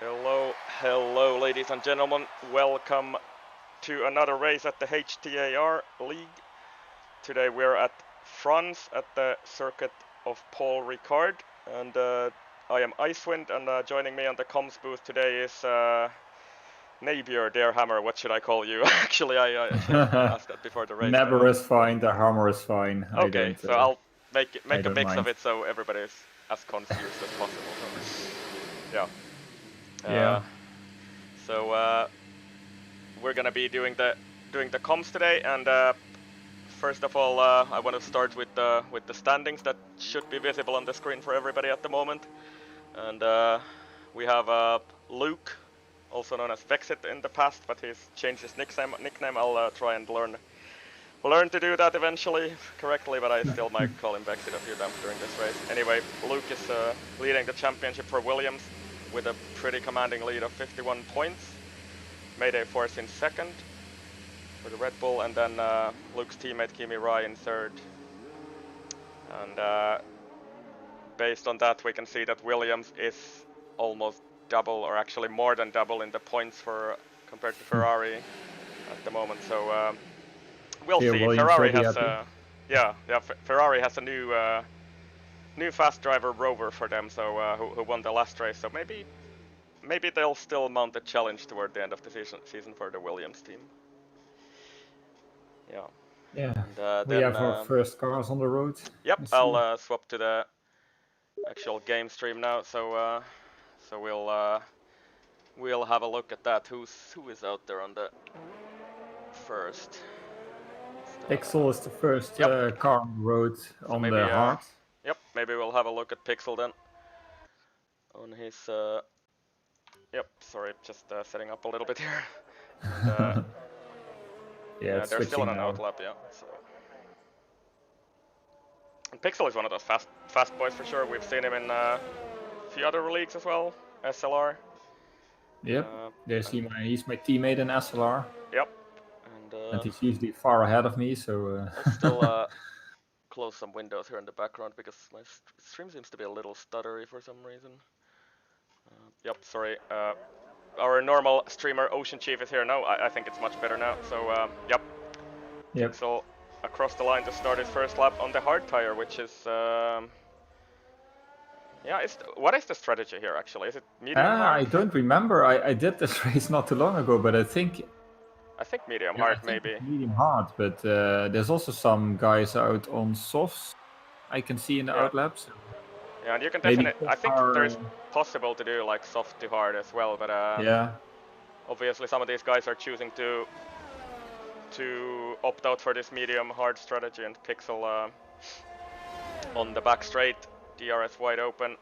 Hello, ladies and gentlemen. Welcome to another race at the HTAR League. Today we're at France at the circuit of Paul Ricard, and I am Icewind, and joining me on the comms booth today is Nabier, Darehammer. What should I call you? Actually, I should have asked that before the race. Never is fine. The hammer is fine. Okay, so I'll make a mix mind. of it so everybody is as confused as possible. So, yeah. So we're gonna be doing the comms today, and first of all, I want to start with the standings that should be visible on the screen for everybody at the moment. And we have Luke, also known as Vexit in the past, but he's changed his nickname. I'll try and learn to do that eventually correctly, but I still might call him Vexit a few times during this race. Anyway, Luke is leading the championship for Williams with a pretty commanding lead of 51 points. Mayday Force in second for the Red Bull, and then Luke's teammate Kimi Rai in third. And based on that, we can see that Williams is almost double, or actually more than double, in the points compared to Ferrari at the moment. So we'll see. Ferrari has Ferrari has a new fast driver Rover for them, so who won the last race. So maybe they'll still mount a challenge toward the end of the season for the Williams team. Yeah. And, we have our first cars on the road. Yep, I'll swap to the actual game stream now. So we'll have a look at that. Who is out there on the first? Pixel is the first car on the road on the hard. Yep, maybe we'll have a look at Pixel then. On his yep, sorry, just setting up a little bit here. And, yeah, they're still on an outlap, yeah. So. And Pixel is one of those fast boys for sure. We've seen him in a few other leagues as well. SLR. Yep. He's my teammate in SLR. Yep. And he's usually far ahead of me, so. I'll still close some windows here in the background because my stream seems to be a little stuttery for some reason. Yep, sorry. Our normal streamer Ocean Chief is here now. I think it's much better now. So yep. Pixel across the line to start his first lap on the hard tire, which is what is the strategy here actually? Is it medium hard? I don't remember. I did this race not too long ago, but I think medium hard maybe. Medium hard, but there's also some guys out on softs I can see in the outlaps. Yeah, and you can definitely. I think there's possible to do like soft to hard as well, but obviously some of these guys are choosing to opt out for this medium hard strategy, and Pixel on the back straight, DRS wide open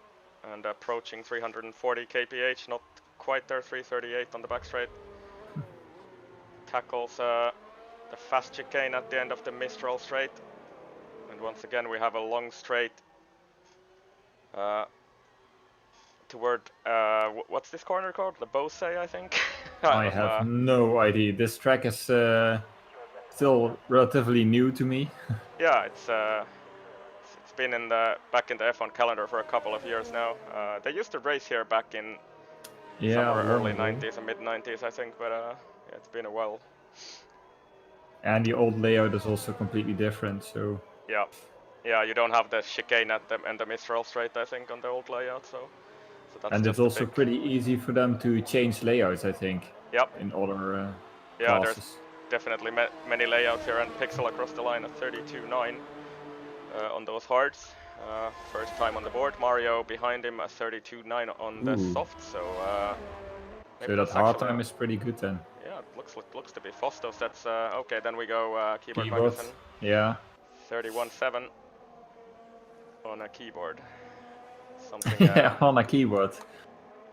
and approaching 340 kph, not quite there, 338 on the back straight. Tackles the fast chicane at the end of the Mistral straight, and once again we have a long straight toward what's this corner called? The Bose, I think. I have no idea. This track is still relatively new to me. Yeah, it's been back in the F1 calendar for a couple of years now. They used to race here back in somewhere early 90s and mid 90s, I think, but yeah, it's been a while. And the old layout is also completely different, so. Yeah, you don't have the chicane at the Mistral straight, I think, on the old layout, so that's. And it's also pretty easy for them to change layouts, I think. Yep. In other yeah, classes. There's definitely many layouts here, and Pixel across the line at 32.9 on those hards. First time on the board. Mario behind him at 32.9 on the soft, so. So that hard time is pretty good then. Yeah, it looks to be Fostos. That's okay. Then we go keyboard Magnussen. Yeah. 31.7 on a keyboard. Something. On a keyboard.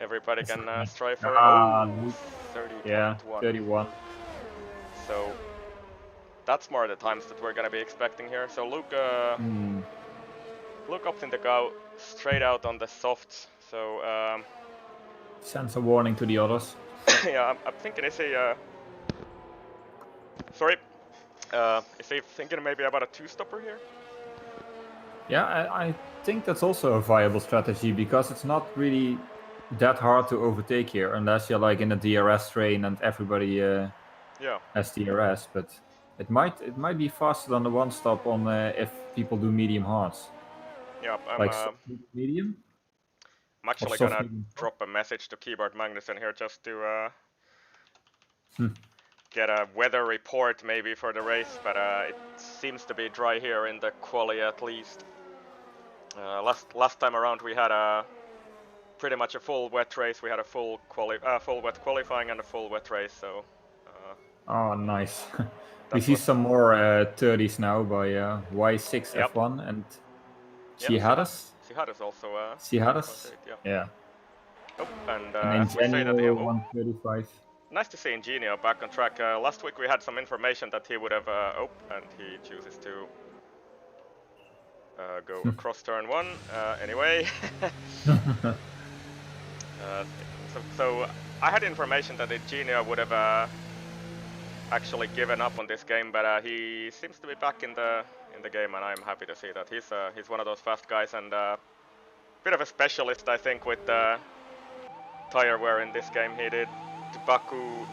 Everybody can strive for 30. Yeah, 31. So that's more the times that we're gonna be expecting here. So Luke opting to go straight out on the softs. So sends a warning to the others. Yeah, I'm thinking, is he sorry, is he thinking maybe about a two-stopper here? Yeah, I think that's also a viable strategy, because it's not really that hard to overtake here unless you're like in a DRS train and everybody Yeah. has DRS. But it might be faster than the one stop on if people do medium hards, Yeah. like soft medium I'm or actually soft gonna medium. drop a message to Keyboard Magnussen here just to Hmm. get a weather report maybe for the race, but it seems to be dry here in the quali at least. Last time around we had a pretty much a full wet race. We had a full wet qualifying and a full wet race. So Oh, nice. We that see was some more 30s now by yep. Y6F1 and Yeah, Cihadas. Cihadas also 1.8. Cihadas? Yeah. Yeah. Oh, and And as we say that, yeah, Ingenio oh, 135. nice to see Ingenio back on track. Last week we had some information that he would have and he chooses to go across turn 1. Anyway, so I had information that Ingenio would have actually given up on this game, but he seems to be back in the game, and I'm happy to see that. He's one of those fast guys and bit of a specialist, I think, with tire wear in this game. He did Baku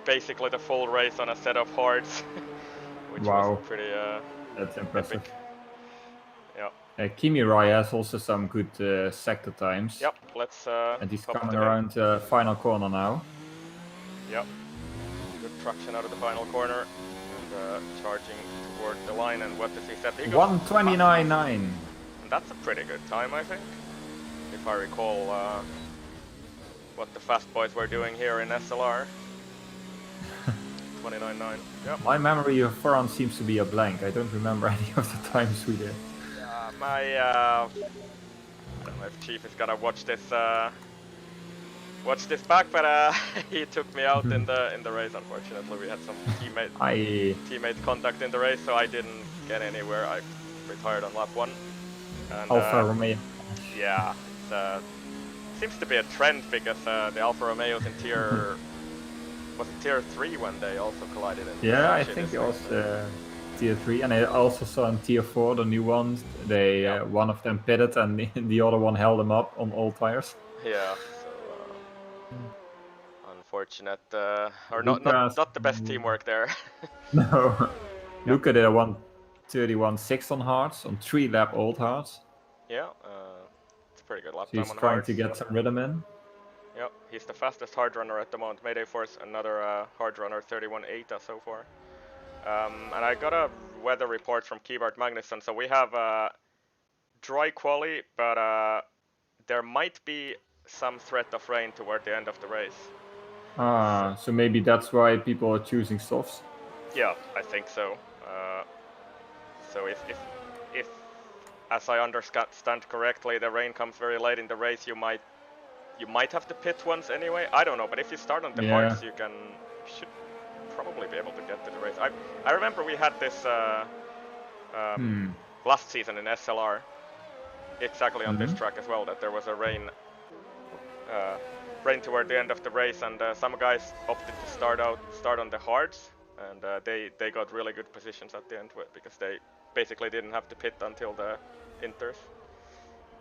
basically the full race on a set of hards, which was Wow, pretty that's impressive. epic. Yeah. Kimi Rai has also some good sector times. Yep. Let's And he's hop coming to him. around final corner now. Yep. Good traction out of the final corner and charging toward the line. And what does he set? He goes 129.9. And that's a pretty good time, I think, if I recall what the fast boys were doing here in SLR. 29.9. Yep. My memory of Foran seems to be a blank. I don't remember any of the times we did. I don't know if Chief is gonna watch this back, but he took me out in the race. Unfortunately, we had some teammate contact in the race, so I didn't get anywhere. I retired on lap 1. And, Alfa Romeo. Yeah, seems to be a trend because the Alfa Romeos in tier was it tier 3 when they also collided in. Yeah, I think it was tier 3, and I also saw in tier 4 the new ones. They one of them pitted, and the other one held them up on all tires. Yeah, so unfortunate, or not the best teamwork there. No, Luca did a 1:31.6 on hards on 3-lap old hards. Yeah, it's a pretty good lap So time he's on trying hards. to get some rhythm in. Yep, he's the fastest hard runner at the moment. Mayday Force, another hard runner, 31.8 so far. And I got a weather report from Keyboard Magnussen. So we have dry quali, but there might be some threat of rain toward the end of the race. So maybe that's why people are choosing softs. Yeah, I think so. So if as I understand correctly, the rain comes very late in the race, you might have to pit once anyway. I don't know, but if you start on the hards, you should probably be able to get to the race. I remember we had this last season in SLR, exactly on this track as well, that there was a rain toward the end of the race, and some guys opted to start on the hards, and they got really good positions at the end because they basically didn't have to pit until the inters.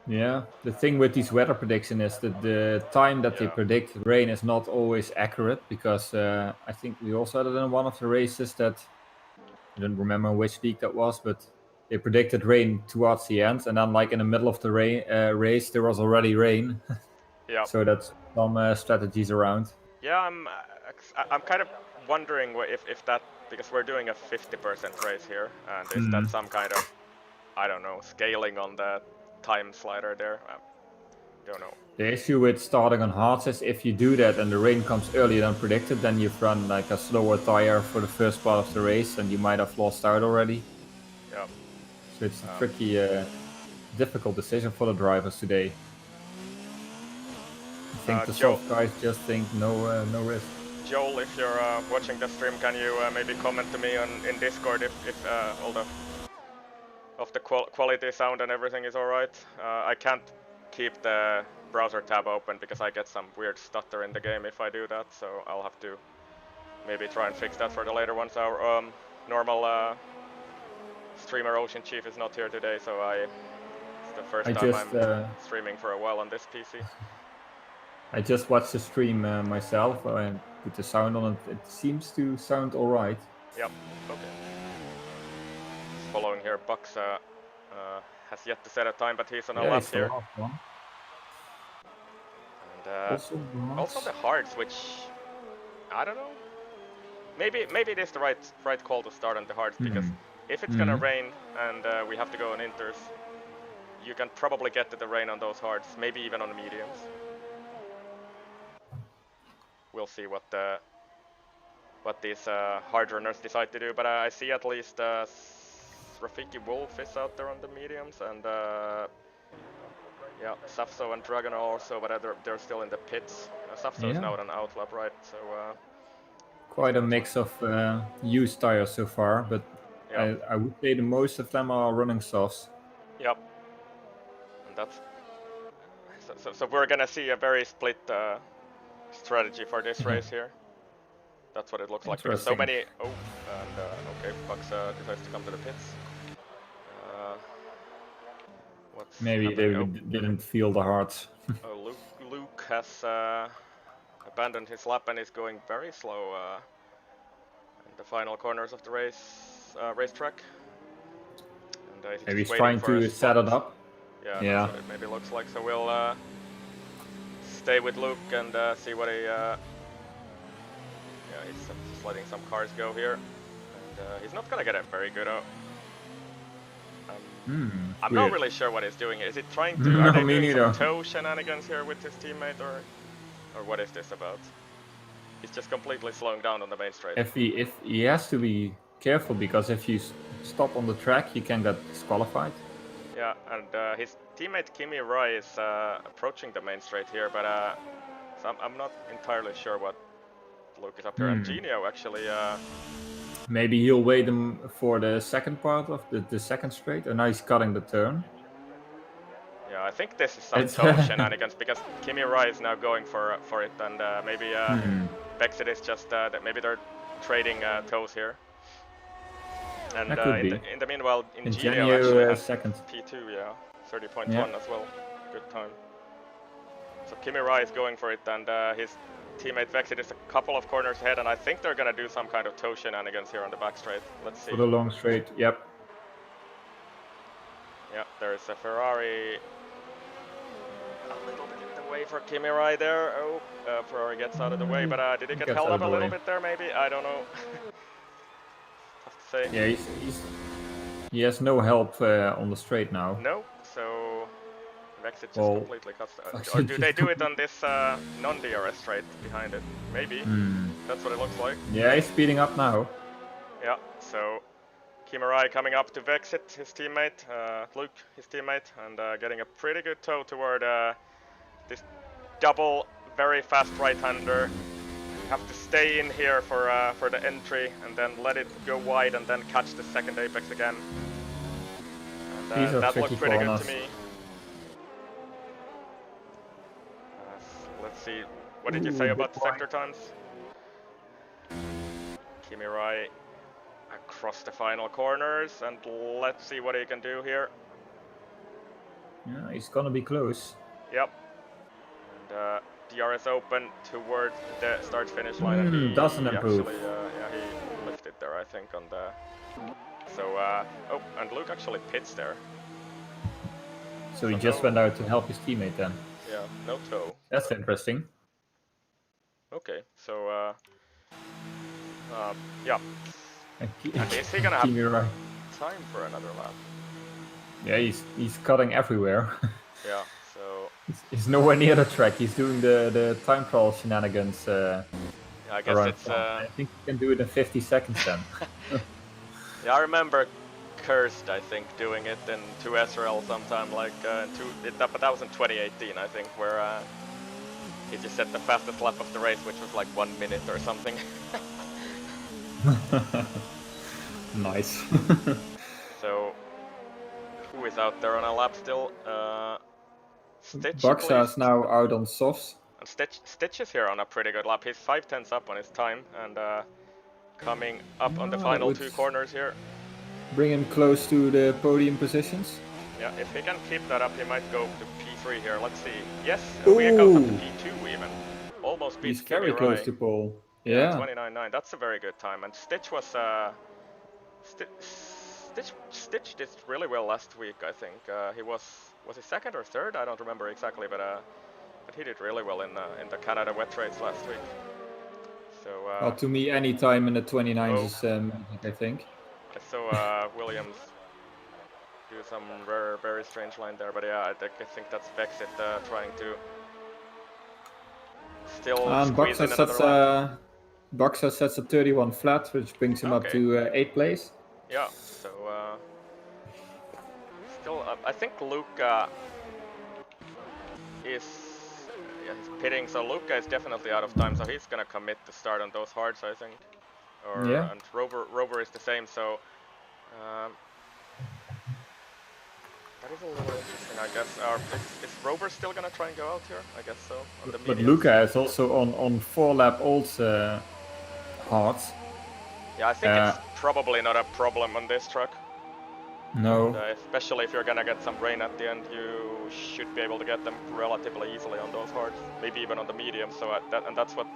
Yeah, the thing with these weather prediction is that the time that they predict rain is not always accurate, because I think we also had it in one of the races that I don't remember which league that was, but they predicted rain towards the end, and then like in the middle of the race there was already rain. Yeah. So that's some strategies around. Yeah, I'm kind of wondering if that, because we're doing a 50% race here, and is that some kind of, I don't know, scaling on the time slider there? I don't know. The issue with starting on hards is if you do that and the rain comes earlier than predicted, then you've run like a slower tire for the first part of the race and you might have lost out already. Yeah. So it's a tricky, difficult decision for the drivers today. I think the soft guys just think no risk. Joel, if you're watching the stream, can you maybe comment to me in Discord if all the quality, sound and everything is alright? I can't keep the browser tab open because I get some weird stutter in the game if I do that, so I'll have to maybe try and fix that for the later ones. Our normal streamer Ocean Chief is not here today, so it's the first time I'm streaming for a while on this PC. I just watched the stream myself and put the sound on it. It seems to sound all right. Yep. Okay. Following here, Bucks has yet to set a time, but he's on a Yeah, lap he's the here. last one. And also the hards, which I don't know. Maybe it is the right call to start on the hards, because if it's gonna rain and we have to go on inters, you can probably get to the rain on those hards, maybe even on the mediums. We'll see what these hard runners decide to do, but I see at least Rafiki Wolf is out there on the mediums, and yeah, Safso and Dragon are also, but they're still in the pits. Safso is now on an outlap, right? So quite a mix of used tires so far, but yeah. I would say the most of them are running softs. Yep. And that's so we're gonna see a very split strategy for this race here. That's what it looks like, because so many. Oh, and okay, Bucks decides to come to the pits. What's Maybe happening? they didn't feel the hearts. Oh, Luke has abandoned his lap and is going very slow in the final corners of the racetrack. And he's Maybe he's just trying for to set it up. Yeah, that's what it maybe looks like. So we'll stay with Luke and see what he. Yeah, he's just letting some cars go here, and he's not gonna get a very good. I'm not really sure what he's doing. Is he trying to? Are they doing some toe shenanigans here with his teammate, or what is this about? He's just completely slowing down on the main straight. If he has to be careful, because if you stop on the track, he can get disqualified. Yeah, and his teammate Kimi Rai is approaching the main straight here, but so I'm not entirely sure what Luke is up here. And Genio actually. Maybe he'll wait him for the second part of the second straight, and now he's cutting the turn. Yeah, I think this is some toe shenanigans, because Kimi Rai is now going for it, and maybe Bexit is just that maybe they're trading toes here. And in the meanwhile, Ingenio actually has second. P2, yeah, 30.1 as well. Good time. So Kimi Rai is going for it, and his teammate Vexit is a couple of corners ahead, and I think they're gonna do some kind of toe shenanigans here on the back straight. Let's see. For the long straight, yep. Yeah, there's a Ferrari a little bit in the way for Kimi Rai there. Oh, Ferrari gets out of the way, but did he get held up a little bit there maybe? I don't know. Tough to say. Yeah, he has no help on the straight now. No, so Vexit just completely cuts. Or do they do it on this non-DRS straight behind it? Maybe. That's what it looks like. Yeah, he's speeding up now. Yeah, so Kimi Rai coming up to Vexit, his teammate, Luke, his teammate, and getting a pretty good tow toward this double, very fast right-hander. You have to stay in here for the entry, and then let it go wide, and then catch the second apex again. And that looked pretty good to me. Let's see, what did you say about the sector times? Kimi Rai across the final corners, and let's see what he can do here. Yeah, he's gonna be close. Yep. And DRS open towards the start-finish line, and he doesn't improve. Actually, yeah, he lifted there, I think, on the. So, oh, and Luke actually pits there. So he just went out to help his teammate then. Yeah, no tow. That's interesting. Okay, so yeah. And is he gonna have time for another lap? Yeah, he's cutting everywhere. Yeah, so he's nowhere near the track. He's doing the time trial shenanigans. Yeah, I guess it's. I think he can do it in 50 seconds then. Yeah, I remember Cursed, I think, doing it in 2SRL sometime, like but that was in 2018, I think, where he just set the fastest lap of the race, which was like 1 minute or something. Nice. So, who is out there on a lap still? Stitch. Buxa now out on softs. And Stitch is here on a pretty good lap. He's 5/10 up on his time, and coming up on the final two corners here. Bring him close to the podium positions. Yeah, if he can keep that up, he might go to P3 here. Let's see. Yes, we goes up to Ooh, P2 even. Almost beats he's Kimi very close Rai. to pole. Yeah, Yeah. 29.9. That's a very good time. And Stitch was Stitch did really well last week. I think he was he second or third? I don't remember exactly, but he did really well in the Canada wet race last week. So Well, to me, any time in the 29s oh, is magic, I think. I saw Williams do some very strange line there, but yeah, I think that's Vexit trying to still And squeeze in another lap. Boxer sets a 31 flat, which brings him up Okay, to 8th place. yeah. So still up. I think Luca is he's pitting, so Luca is definitely out of time, so he's gonna commit to start on those hards, I think. Yeah. And Rover is the same, so that is a little interesting, I guess. Is Rover still gonna try and go out here? I guess so. On the But mediums. Luca is also on 4-lap old hards. Yeah, I think it's probably not a problem on this truck. No. Especially if you're gonna get some rain at the end, you should be able to get them relatively easily on those hards, maybe even on the medium. So that's what.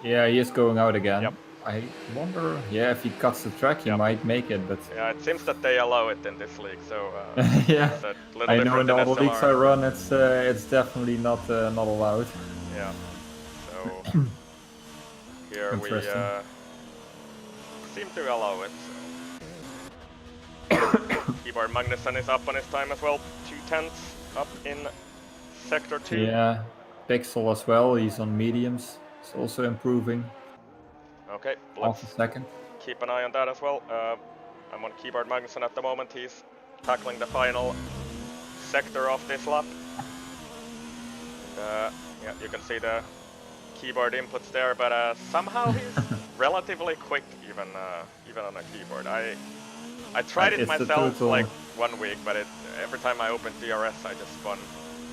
Yeah, he is going out again. Yep. I wonder, yeah, if he cuts the track, he Yep. might make it, but... Yeah, it seems that they allow it in this league, so yeah, it's a little I know in different all than the leagues I SLR. run, it's definitely not allowed. Yeah. So here we seem to allow it. Keyboard Magnussen is up on his time as well, 2/10 up in sector 2. Yeah, Pixel as well, he's on mediums, he's also improving. Okay, Half a second. Keep an eye on that as well. I'm on Keyboard Magnussen at the moment, he's tackling the final sector of this lap. And, yeah, you can see the keyboard inputs there, but somehow he's relatively quick even on a keyboard. I tried it myself like 1 week, but every time I opened DRS I just spun.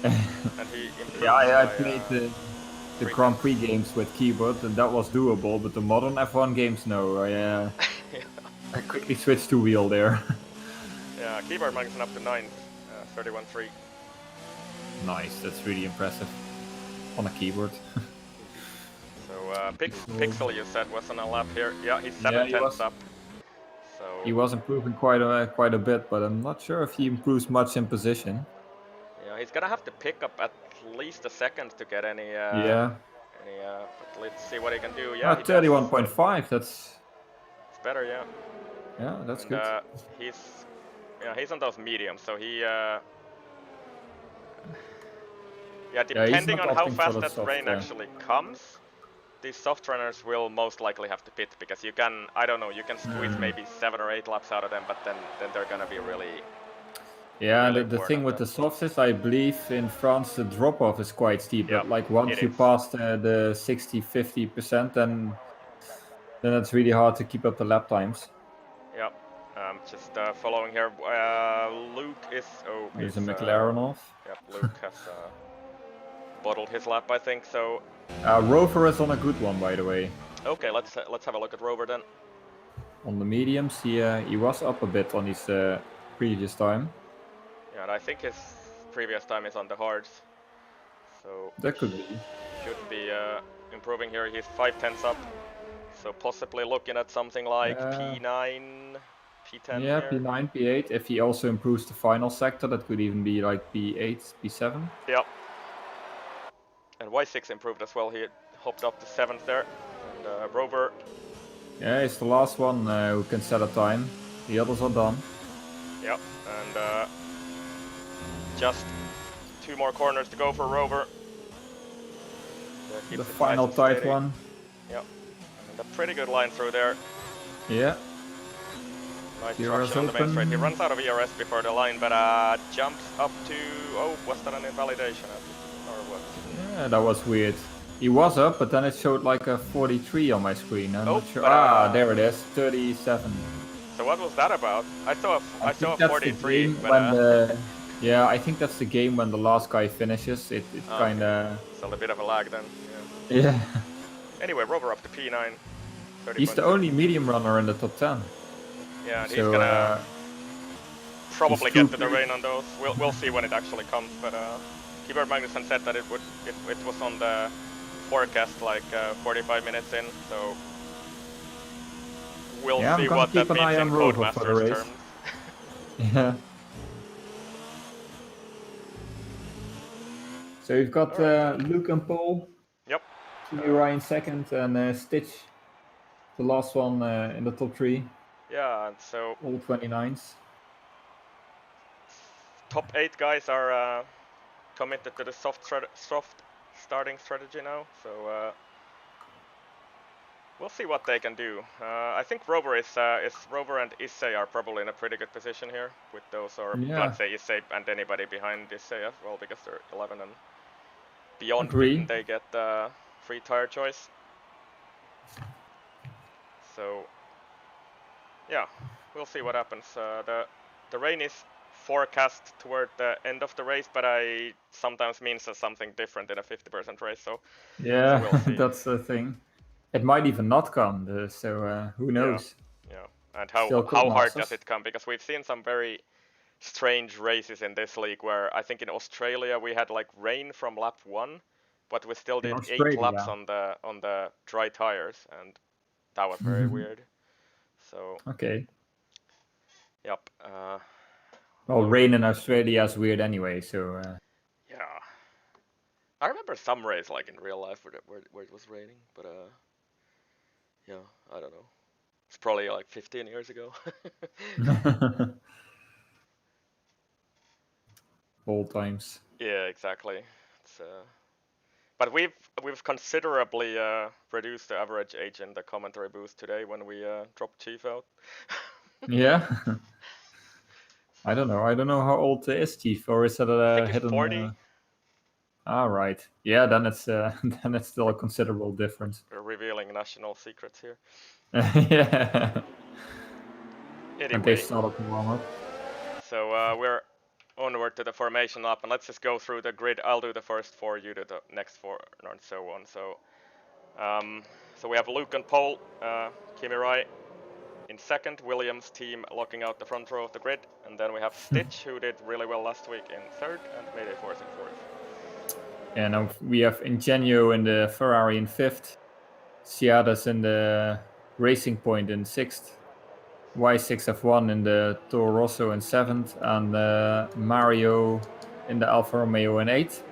And he improved. Yeah, I played the Grand Prix games with keyboard, and that was doable, but the modern F1 games, no. I quickly switched to wheel there. Yeah, Keyboard Magnussen up to 9th, 31.3. Nice, that's really impressive on a keyboard. So Pixel, you said, was on a lap here. Yeah, he's 7/10 up. So he was improving quite a bit, but I'm not sure if he improves much in position. Yeah, he's gonna have to pick up at least a second to get any. But let's see what he can do. Yeah, 31.5. It's better, yeah. Yeah, that's good. He's on those mediums, so he. Yeah, depending on how fast that rain actually comes, these soft runners will most likely have to pit, because you can, I don't know, you can squeeze maybe 7 or 8 laps out of them, but then they're gonna be really. Yeah, really the thing with the softs is, I believe in France the drop-off is quite steep, but like once you pass the 60-50%, then it's really hard to keep up the lap times. Yep. Just following here, Luke is. Oh, he's a McLaren off. Yep, Luke has bottled his lap, I think. So. Rover is on a good one, by the way. Okay, let's have a look at Rover then. On the mediums, he was up a bit on his previous time. Yeah, and I think his previous time is on the hards. So that could be. Should be improving here. He's 5/10 up. So possibly looking at something like P9, P10. Yeah, here. P9, P8. If he also improves the final sector, that could even be like P8, P7. Yep. And Y6 improved as well. He hopped up to 7th there. And Rover. Yeah, he's the last one who can set a time. The others are done. Yep. And just 2 more corners to go for Rover. The final tight one. Yep. And a pretty good line through there. Yeah. Nice traction on the main straight. He runs out of ERS before the line, but jumps up to. Oh, was that an invalidation? Or what? Yeah, that was weird. He was up, but then it showed like a 43 on my screen. I'm not sure. There it is, 37. So what was that about? I saw a 43. But yeah, I think that's the game when the last guy finishes. It kind of. So a bit of a lag then. Yeah. Anyway, Rover up to P9. He's the only medium runner in the top 10. Yeah, and he's gonna probably get to the rain on those. We'll see when it actually comes. But Keyboard Magnussen said that it was on the forecast like 45 minutes in. So we'll see what that means in Codemasters terms. Yeah. So you've got Luke and Paul. Yep. Kimi Ryan second and Stitch, the last one in the top 3. Yeah, and so all 29s. Top 8 guys are committed to the soft starting strategy now. So we'll see what they can do. I think Rover Rover and Issei are probably in a pretty good position here with those, or let's say Issei and anybody behind Issei as well, because they're 11 and beyond. They get free tire choice. So yeah, we'll see what happens. The rain is forecast toward the end of the race, but I sometimes means something different in a 50% race. So yeah, so we'll see. That's the thing. It might even not come, so who knows? Yeah. And how hard does it come? Because we've seen some very strange races in this league where I think in Australia we had like rain from lap 1, but we still did 8 laps on the dry tires, and that was very weird. So okay. Yep. Well, rain in Australia is weird anyway, so. Yeah. I remember some race like in real life where it was raining, but yeah, I don't know. It's probably like 15 years ago. Old times. Yeah, exactly. It's but we've considerably reduced the average age in the commentary booth today when we dropped Chief out. Yeah. I don't know how old is Chief, or is it I think it's 40. Ah, right. Yeah, then it's then it's still a considerable difference. We're revealing national secrets here. Yeah. Anyway. And they started warm up. So we're onward to the formation lap, and let's just go through the grid. I'll do the first 4, you do the next 4, and so on. So so we have Luke and Paul, Kimi Rai in second, Williams team locking out the front row of the grid, and then we have Stitch, who did really well last week, in third, and Mayday Force in fourth. Yeah, now we have Ingenio in the Ferrari in fifth, Ciadas in the Racing Point in sixth, Y6F1 in the Toro Rosso in seventh, and Mario in the Alfa Romeo in eighth.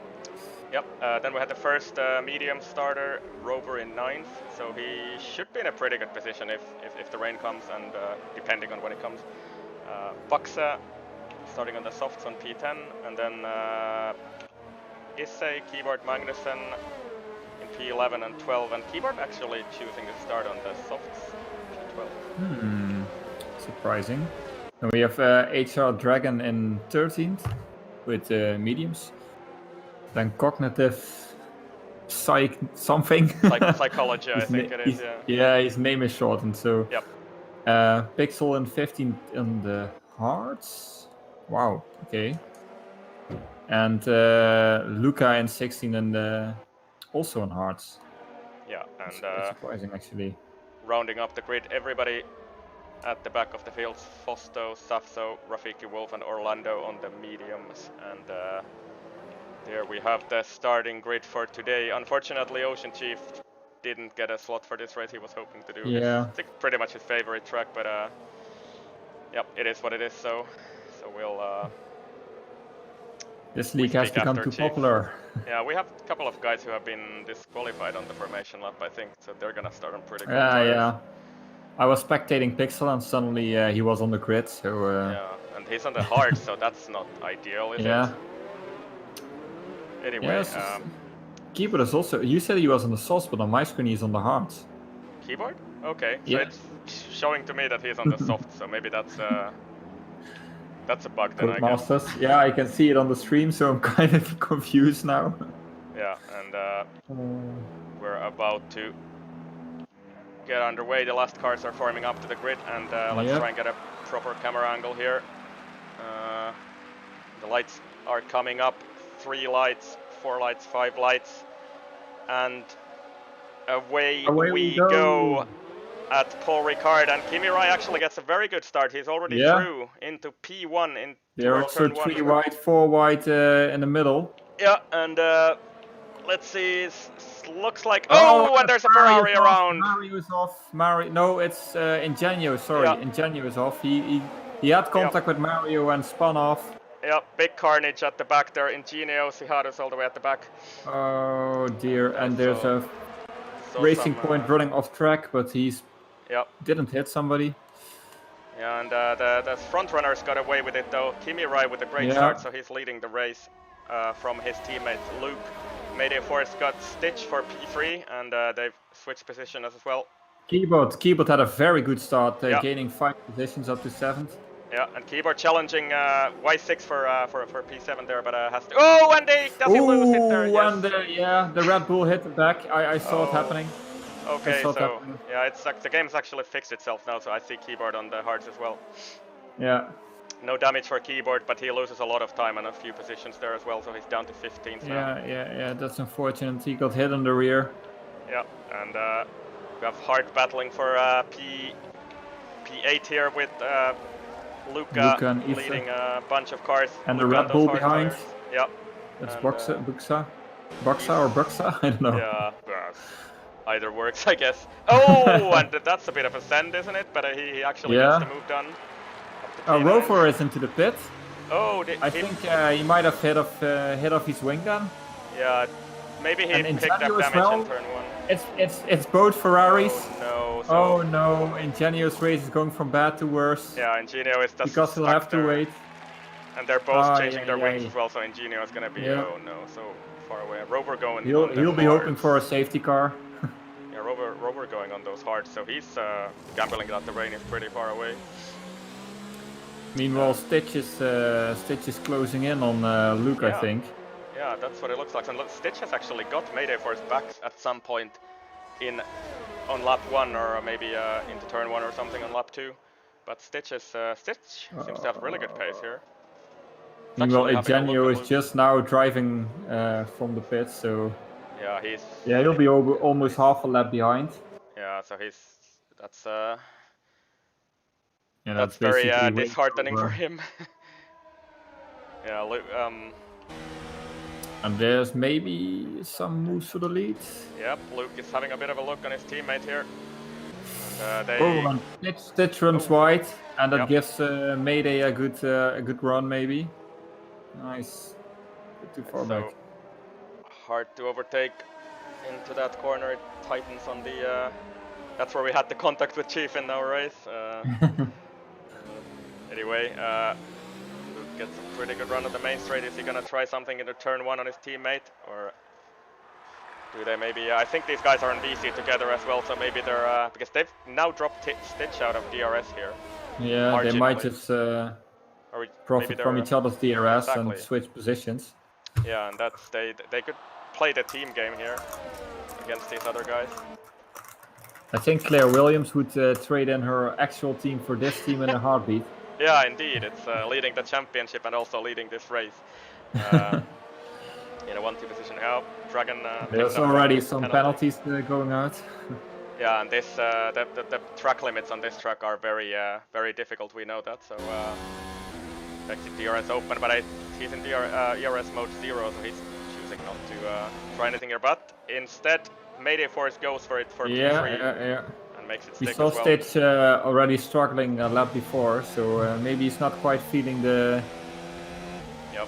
Yep, then we had the first medium starter, Rover, in ninth, so he should be in a pretty good position if the rain comes, and depending on when it comes. Baksa starting on the softs on P10, and then Issei, Keyboard Magnussen in P11 and 12, and Keyboard actually choosing to start on the softs P12. Surprising. And we have HTAR Dragon in 13th with mediums. Then Cognitive something. Psychology, I think it is, yeah. Yeah, his name is shortened, so. Yep. Pixel in 15th in the hearts. Wow, okay. And Luca in 16th in the also in hearts. Yeah, and that's surprising actually. Rounding up the grid, everybody at the back of the field: Fosto, Safso, Rafiki Wolf, and Orlando on the mediums. And there we have the starting grid for today. Unfortunately, Ocean Chief didn't get a slot for this race. He was hoping to do I think pretty much his favorite track, but yep, it is what it is. So we'll. This league has become too popular. Yeah, we have a couple of guys who have been disqualified on the formation lap, I think, so they're gonna start on pretty good tires. Yeah. I was spectating Pixel and suddenly he was on the grid, so. Yeah, and he's on the hard, so that's not ideal, is it? Anyway, Keyboard is also. You said he was on the softs, but on my screen he's on the hards. Keyboard? Okay, so it's showing to me that he's on the soft, so maybe that's a bug then, I guess. Yeah, I can see it on the stream, so I'm kind of confused now. Yeah, and we're about to get underway. The last cars are forming up to the grid, and let's try and get a proper camera angle here. The lights are coming up. 3 lights, 4 lights, 5 lights, and away we go. at Paul Ricard, and Kimi Rai actually gets a very good start. He's already through into P1 in They're toward also turn 1. 3 wide, 4 wide in the middle. Yeah, and let's see. Looks like and there's a Mario's Ferrari off. around. Mario's off. No, it's Ingenio. Sorry, Yeah. Ingenio is off. He had contact with Mario and spun off. Yeah, big carnage at the back there. Ingenio, Cijados all the way at the back. Oh dear, and there's So a Racing Point running off track, but he's didn't hit somebody. Yeah, and the front runners got away with it though. Kimi Rai with a great start, so he's leading the race from his teammate Luke. Mayday Force got Stitch for P3, and they've switched position as well. Keyboard had a very good start, gaining 5 positions up to 7th. Yeah, and Keyboard challenging Y6 for P7 there, but has to. Oh, and does he lose it there? Yes. And the Red Bull hit the back. I saw it happening. Okay, so yeah, the game's actually fixed itself now, so I see Keyboard on the hards as well. Yeah. No damage for Keyboard, but he loses a lot of time and a few positions there as well, so he's down to 15th now. Yeah, that's unfortunate. He got hit on the rear. Yeah, and we have hard battling for P8 here with Luca leading a bunch of cars. And the Red Bull behind. Tires. Yeah. That's Buxa or Buxa? I don't know. Yeah, either works, I guess. Oh, and that's a bit of a send, isn't it? But he actually gets the move done. Rover is into the pit. Oh, I think he might have hit off his wing then. Yeah, maybe he picked up damage in turn 1. It's both Ferraris. Oh no, Ingenio's race is going from bad to worse. Yeah, Ingenio is just because he'll have to wait. And they're both changing their wings as well, so Ingenio is gonna be so far away. Rover going. He'll be hoping for a safety car. Yeah, Rover going on those hards, so he's gambling that the rain is pretty far away. Meanwhile, Stitch is closing in on Luke, I think. Yeah, that's what it looks like. And Stitch has actually got Mayday Force back at some point on lap 1 or maybe into turn 1 or something on lap 2. But Stitch seems to have really good pace here. Meanwhile, Ingenio is just now driving from the pits, so he'll be almost half a lap behind. Yeah, so that's that's very disheartening for him. Yeah, and there's maybe some moves for the lead. Yep, Luke is having a bit of a look on his teammate here. And Stitch runs wide, and that gives Mayday a good run maybe. Nice. Too far back. Hard to overtake into that corner. It tightens on the. That's where we had the contact with Chief in our race. Anyway, Luke gets a pretty good run on the main straight. Is he gonna try something into turn 1 on his teammate, or do they maybe? I think these guys are on VC together as well, so maybe they're because they've now dropped Stitch out of DRS here. Yeah, they might just profit from each other's DRS and switch positions. Yeah, and that's they could play the team game here against these other guys. I think Claire Williams would trade in her actual team for this team in a heartbeat. Yeah, indeed. It's leading the championship and also leading this race. In a 1-2 position. Now, Dragon. There's already some penalties going out. Yeah, and this the track limits on this track are very difficult. We know that. So exit DRS open, but he's in ERS mode 0, so he's choosing not to try anything here. But instead, Mayday Force goes for it for P3 and makes it stick as well. We saw Stitch already struggling a lap before, so maybe he's not quite feeling the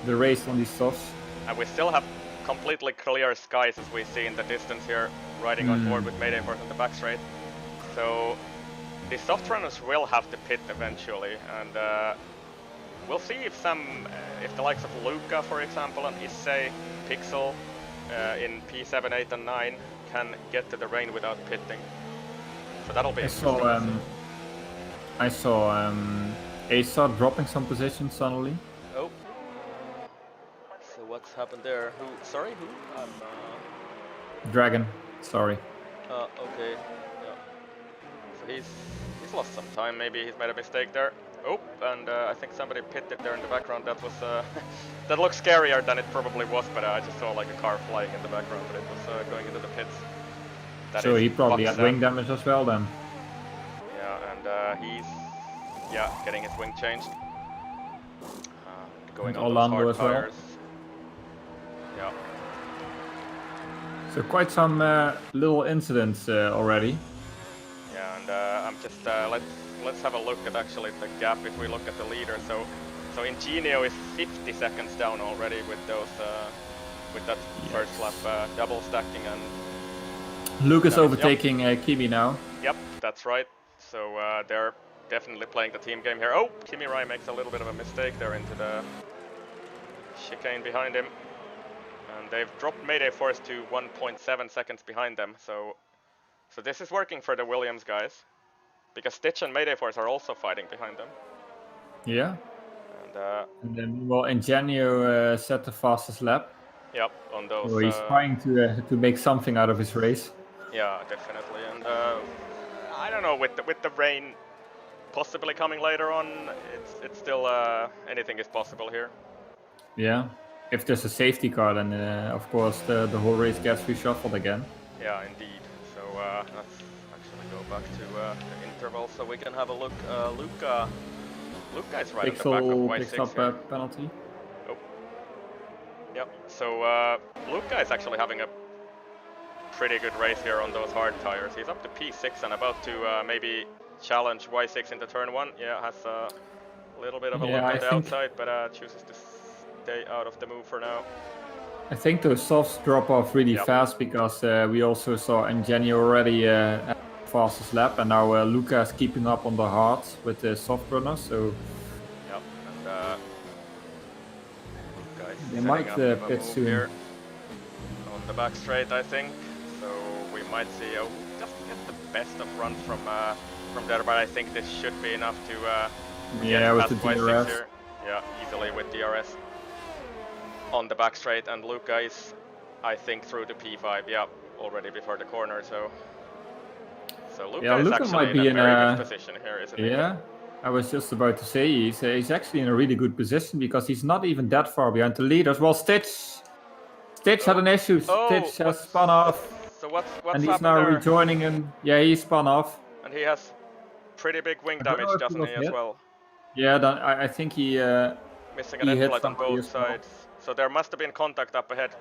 race on these softs. And we still have completely clear skies as we see in the distance here, riding on board with Mayday Force on the back straight. So the soft runners will have to pit eventually, and we'll see if the likes of Luca, for example, and Issei, Pixel in P7, 8, and 9 can get to the rain without pitting. So that'll be interesting. I saw ASAR dropping some positions suddenly. Oh. So what's happened there? Who? Sorry, who? Dragon. Sorry. Okay. Yeah. So he's lost some time. Maybe he's made a mistake there. Oh, and I think somebody pitted there in the background. That was that looked scarier than it probably was, but I just saw like a car flying in the background, but it was going into the pits. So he probably had wing damage as well then. he's getting his wing changed. Going And on those Orlando hard as well. tires. Yeah. So quite some little incidents already. Yeah, and I'm just let's have a look at actually the gap if we look at the leader. So Ingenio is 50 seconds down already with those with that first lap double stacking, and Luke is overtaking Kimi now. Yep, that's right. So they're definitely playing the team game here. Oh, Kimi Rai makes a little bit of a mistake there into the chicane behind him. And they've dropped Mayday Force to 1.7 seconds behind them. So this is working for the Williams guys. Because Stitch and Mayday Force are also fighting behind them. Yeah. And then, well, Ingenio set the fastest lap. Yep, on those. So he's trying to make something out of his race. Yeah, definitely. And I don't know, with the rain possibly coming later on, it's still anything is possible here. Yeah. If there's a safety car, then of course the whole race gets reshuffled again. Yeah, indeed. So let's actually go back to the interval so we can have a look. Luca is right at the back of Y6 picks up here. a penalty. Oh. Yep. So Luca is actually having a pretty good race here on those hard tires. He's up to P6 and about to maybe challenge Y6 into turn 1. Yeah, has a little bit of a look on the outside, but chooses to stay out of the move for now. I think those softs drop off really fast because we also saw Ingenio already at the fastest lap, and now Luca is keeping up on the hards with the soft runners. So yep, and Luca is they might pit soon here on the back straight, I think. So we might see just get the best of runs from there, but I think this should be enough to get with past the Y6 DRS. here. Yeah, easily with DRS on the back straight, and Luca is, I think, through the P5. Yeah, already before the corner. So Luca is actually might be in a very good position here, isn't he? Yeah, I was just about to say he's actually in a really good position because he's not even that far behind the leaders. Well, Stitch had an issue. Stitch has spun off. So what's and he's happened now there? rejoining him. Yeah, he spun off. And he has pretty big wing damage, doesn't he, as well? Yeah, I think he missing an end plate on both sides. So there must have been contact up ahead.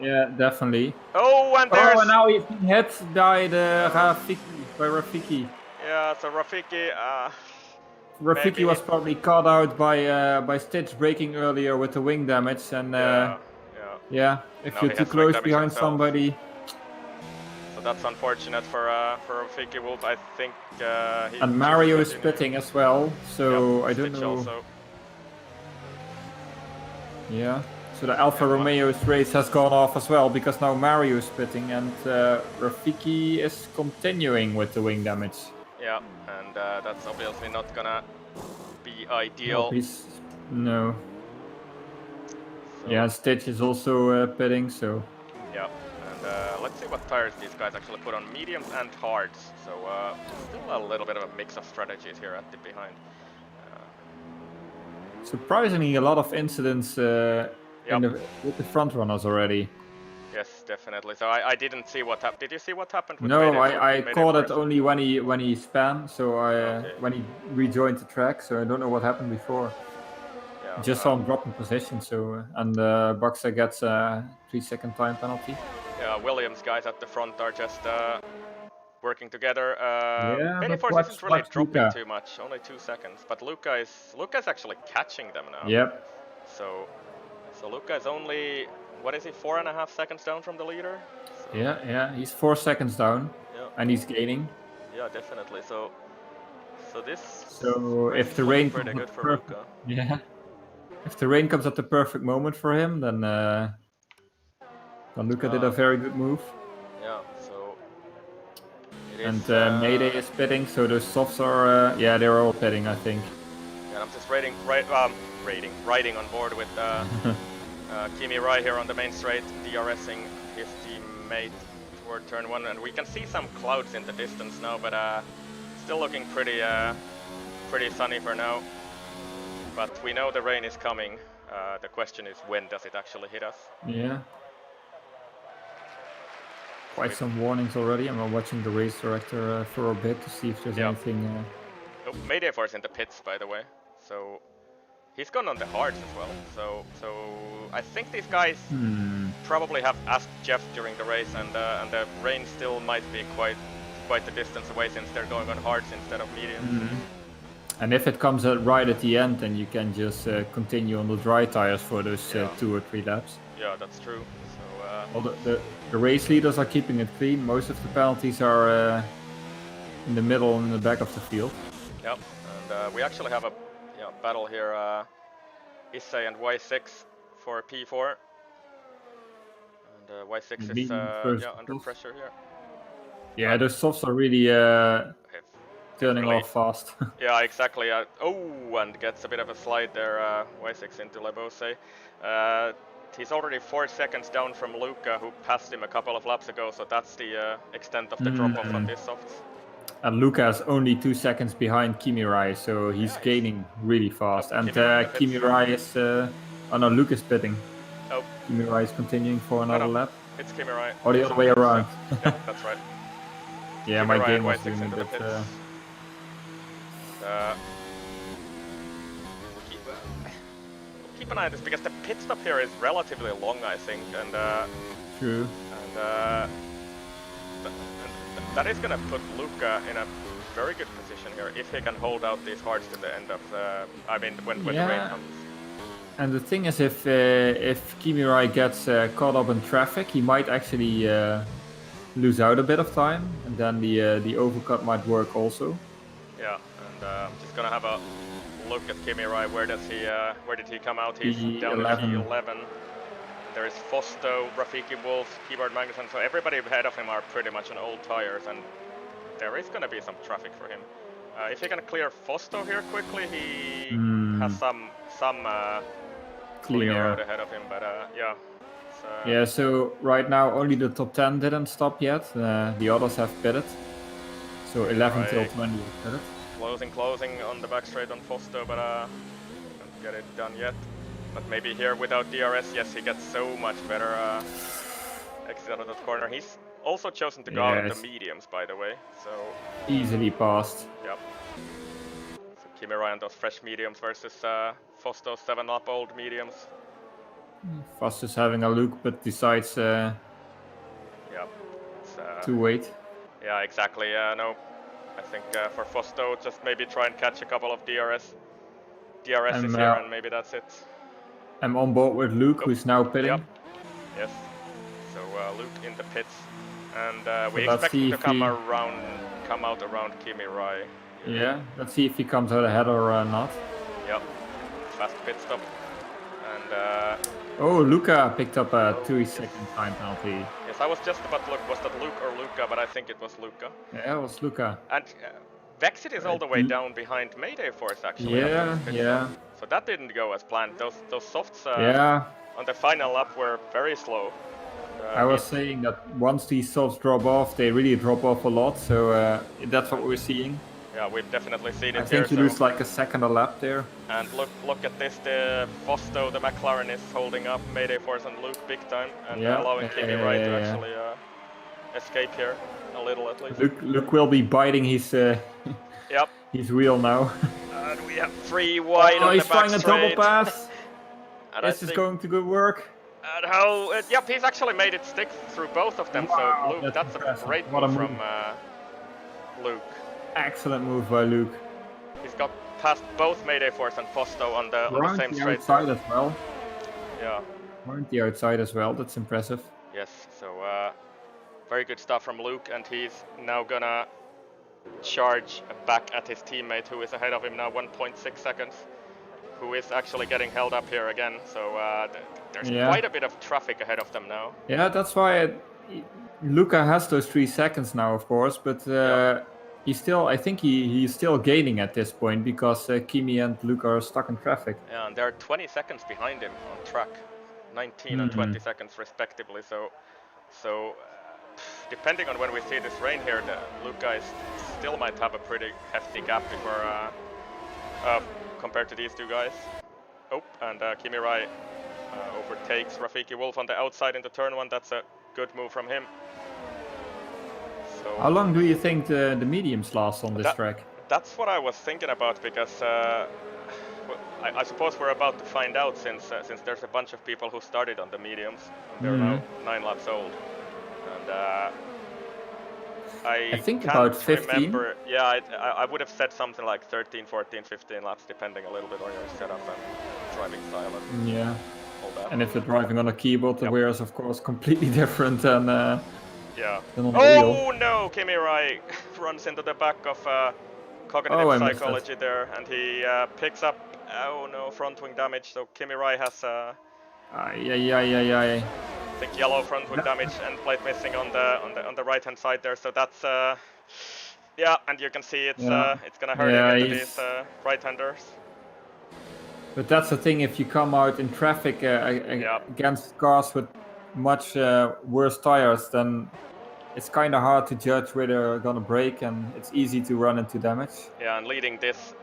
Yeah, definitely. Oh, and there's... and now he's been hit by Rafiki. Yeah, so Rafiki... Rafiki was probably caught out by Stitch braking earlier with the wing damage, and if you're too close behind somebody. So that's unfortunate for Rafiki Wolf. I think and Mario is pitting as well, so I don't know. Also. Yeah, so the Alfa Romeo's race has gone off as well because now Mario is pitting and Rafiki is continuing with the wing damage. Yeah, and that's obviously not gonna be ideal. No. So. Yeah, Stitch is also pitting, so. Yeah, and let's see what tires these guys actually put on, mediums and hards. So still a little bit of a mix of strategies here at the behind. Surprisingly, a lot of incidents with the front runners already. Yes, definitely. So I didn't see what happened. Did you see what happened with No, I caught it only when he spun. So when he rejoined the track. So I don't know what happened before. Yeah, just saw him drop in position. So and Boxer gets a 3-second time penalty. Yeah, Williams guys at the front are just working together. Mayday Force isn't really dropping too much, only 2 seconds. But Luca's actually catching them now. Yep. So Luca is only, what is he, 4.5 seconds down from the leader? So yeah, he's 4 seconds down, and he's gaining. Yeah, definitely. So if the rain pretty good for Luca. Yeah. If the rain comes at the perfect moment for him, then Luca did a very good move. Yeah. So. And Mayday is pitting, so those softs are they're all pitting, I think. And I'm just riding on board with Kimi Rai here on the main straight, DRSing his teammate toward turn 1, and we can see some clouds in the distance now, but still looking pretty sunny for now. But we know the rain is coming. The question is, when does it actually hit us? Yeah. Quite some warnings already. I'm watching the race director for a bit to see if there's anything Oh, Mayday Force in the pits, by the way. So he's gone on the hards as well. So I think these guys probably have asked Jeff during the race, and the rain still might be quite the distance away since they're going on hards instead of mediums. And if it comes right at the end, then you can just continue on the dry tires for those 2 or 3 laps. Yeah, that's true. So well, the race leaders are keeping it clean. Most of the penalties are in the middle and in the back of the field. Yep, and we actually have a battle here. Issei and Y6 for P4. And Y6 is under pressure here. Yeah, those softs are really turning off fast. Yeah, exactly. And gets a bit of a slide there, Y6 into Lebose. He's already 4 seconds down from Luca, who passed him a couple of laps ago, so that's the extent of the drop-off on these softs. And Luca is only 2 seconds behind Kimirai, so he's gaining really fast. And Kimirai is... oh no, Luke is pitting. Oh. Kimirai is continuing for another lap. It's Kimirai. Or the other way around. Yeah, that's right. Yeah, Kimirai my game was Y6 doing into a the bit... pits. Keep an eye on this, because the pit stop here is relatively long, I think, and True. And that is gonna put Luca in a very good position here if he can hold out these hards to the end of the. I mean, when the rain comes. And the thing is, if Kimirai gets caught up in traffic, he might actually lose out a bit of time, and then the overcut might work also. Yeah, and I'm just gonna have a look at Kimirai. Where did he come out? He's down in P11. There is Fosto, Rafiki Wolf, Keyboard Magnussen, so everybody ahead of him are pretty much on old tires, and there is gonna be some traffic for him. If he can clear Fosto here quickly, he has some clear road ahead of him, but yeah. Yeah, so right now only the top 10 didn't stop yet, the others have pitted. So 11 till 20 pitted. Closing on the back straight on Fosto, but don't get it done yet. But maybe here without DRS, yes, he gets so much better exit out of that corner. He's also chosen to go out of the mediums, by the way, so... Easily passed. Yep. So Kimirai on those fresh mediums versus Fosto's 7-up old mediums. Fast is having a look, but decides yep. to wait. Yeah, exactly. No, I think for Fosto, just maybe try and catch a couple of DRSs here, and maybe that's it. I'm on board with Luke, who's now pitting. Yep. Yes. So Luke in the pits, and we expect him to come out around Kimirai. Yeah, let's see if he comes out ahead or not. Yep. Fast pit stop, and oh, Luca picked up a 2-second time penalty. Yes, I was just about to look, was that Luke or Luca, but I think it was Luca. Yeah, it was Luca. And Vexit is all the way down behind Mayday Force, actually. Yeah. So that didn't go as planned. Those softs on the final lap were very slow. I was saying that once these softs drop off, they really drop off a lot, so that's what we're seeing. Yeah, we've definitely seen it I think here. you lose like a second a lap there. And look at this, the Fosto, the McLaren is holding up Mayday Force and Luke big time, and allowing Kimirai to actually escape here, a little at least. Luke will be biting his his wheel now. And we have 3 wide on the back straight. He's trying a double pass. This is going to good work. And how, yep, he's actually made it stick through both of them, wow, so Luke, that's a great move from Luke. Excellent move by Luke. He's got past both Mayday Force and Fosto on the same straight. Outside as well. Yeah. Aren't the outside as well, that's impressive. Yes, so very good stuff from Luke, and he's now gonna charge back at his teammate who is ahead of him now, 1.6 seconds, who is actually getting held up here again, so there's quite a bit of traffic ahead of them now. Yeah, that's why Luca has those 3 seconds now, of course, but he's still, I think he's still gaining at this point because Kimi and Luca are stuck in traffic. Yeah, and they're 20 seconds behind him on track, 19 and 20 seconds respectively, so depending on when we see this rain here, Luca still might have a pretty hefty gap before compared to these 2 guys. Oh, and Kimirai overtakes Rafiki Wolf on the outside into turn 1. That's a good move from him. So how long do you think the mediums last on this track? that's what I was thinking about, because I suppose we're about to find out, since there's a bunch of people who started on the mediums and they're now 9 laps old, and I I think can't about 15. remember. Yeah, I would have said something like 13, 14, 15 laps, depending a little bit on your setup and driving style and Yeah. all that. And if you're driving on a keyboard, the Yep. wear is of course completely different than Yeah. than on the wheel. Oh no! Kimi Rai runs into the back of cognitive Oh, I missed that. psychology there, and he picks up, oh no, front wing damage. So Kimi Rai has Ay. I think yellow front wing damage and plate missing on the right hand side there. So that's yeah, and you can see it's gonna hurt him into these right-handers. But that's the thing, if you come out in traffic against cars with much worse tires, then it's kind of hard to judge where they're gonna brake, and it's easy to run into damage. Yeah, and leading this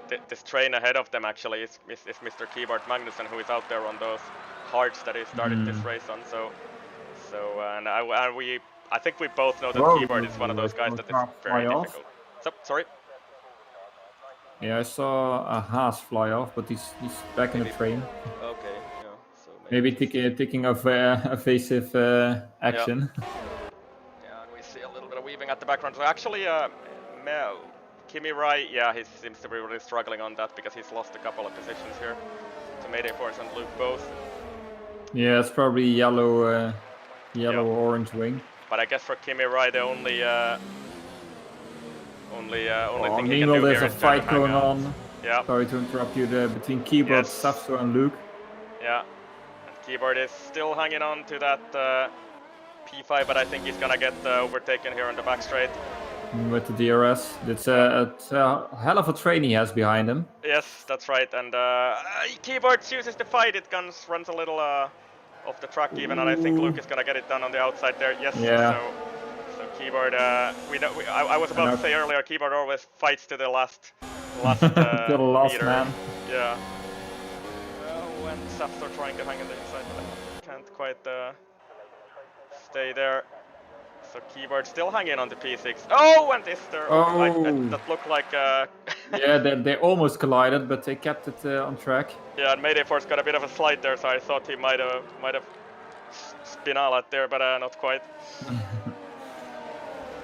train ahead of them actually is Mr. Keyboard Magnussen, who is out there on those hards that he started this race on. So and I think we both know that Keyboard is one of those guys that is very difficult. So, sorry. Yeah, I saw a Haas fly off, but he's back in the train. Okay, yeah. So maybe taking of evasive action. Yeah, and we see a little bit of weaving at the background. So actually, Kimi Rai, yeah, he seems to be really struggling on that, because he's lost a couple of positions here to Mayday Force and Luke both. Yeah, it's probably yellow or orange wing. But I guess for Kimi Rai, the only thing he can do there's here a is fight going on. Yeah. Sorry to interrupt you there, between Keyboard, Safso and Luke. Yeah, and Keyboard is still hanging on to that P5, but I think he's gonna get overtaken here on the back straight. With the DRS. It's a hell of a train he has behind him. Yes, that's right, and Keyboard chooses to fight it, runs a little off the track even, and I think Luke is gonna get it done on the outside there. Yes, yeah. So Keyboard, I was about to say earlier, Keyboard always fights to the last to the last meter. man. Yeah. When Saps are trying to hang in the inside, but I can't quite stay there. So Keyboard still hanging on the P6. Oh, and this there. That looked like. Yeah, they almost collided, but they kept it on track. Yeah, and Mayday Force got a bit of a slide there, so I thought he might have spin out there, but not quite.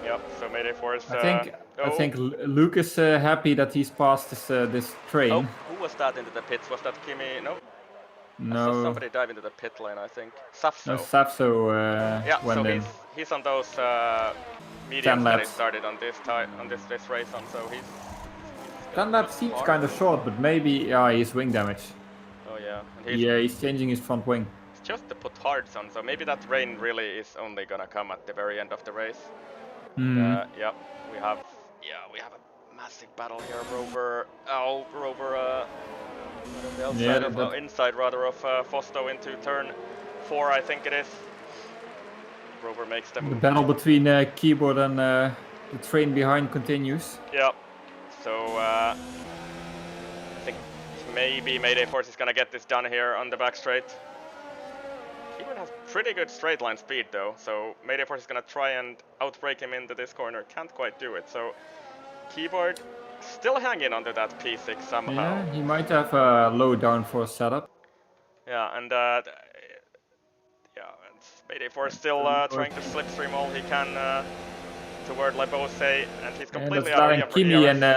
Yep. So Mayday Force. I think Luke is happy that he's passed this train. Oh, who was that into the pits? Was that Kimi? No. No. I saw somebody dive into the pit lane, I think. Safso. No, Safso yeah, went so in. He's on those mediums that he started on this race on, so he's 10 laps seems kind of short, but maybe he's wing damage. Oh yeah. And he's changing his front wing. It's just to put hards on, so maybe that rain really is only gonna come at the very end of the race. Yeah, we have a massive battle here. Rover the outside inside rather of Fosto into turn 4, I think it is. Rover makes them. The battle between Keyboard and the train behind continues. Yeah. So I think maybe Mayday Force is gonna get this done here on the back straight. Keyboard has pretty good straight line speed though, so Mayday Force is gonna try and outbrake him into this corner. Can't quite do it. So Keyboard still hanging onto that P6 somehow. Yeah, he might have a low downforce setup. Yeah, and Mayday Force still trying to slipstream all he can toward Lebose, and he's completely out of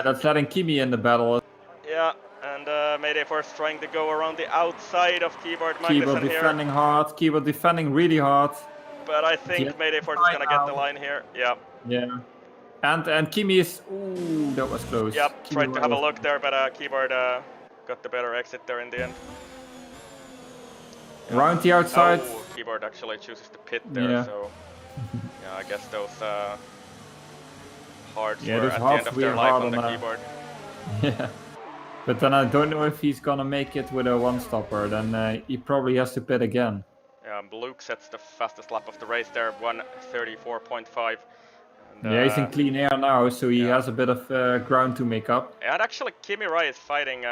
that's letting Kimi in the battle. Yeah, and Mayday Force trying to go around the outside of Keyboard Magnussen Keyboard defending hard, Keyboard defending really hard. But I think Mayday Force is gonna get the line here. Yeah. Yeah. And Kimi is... Ooh, that was close. Yep, tried to have a look there, but Keyboard got the better exit there in the end. Around the outside. Oh, Keyboard actually chooses to pit there, so... yeah, I guess those hards were at the end of their life on the Keyboard. Yeah. But then I don't know if he's gonna make it with a one-stopper, then he probably has to pit again. Yeah, Luke sets the fastest lap of the race there, 1:34.5. Yeah, he's in clean air now, so he has a bit of ground to make up. And actually, Kimi Rai is fighting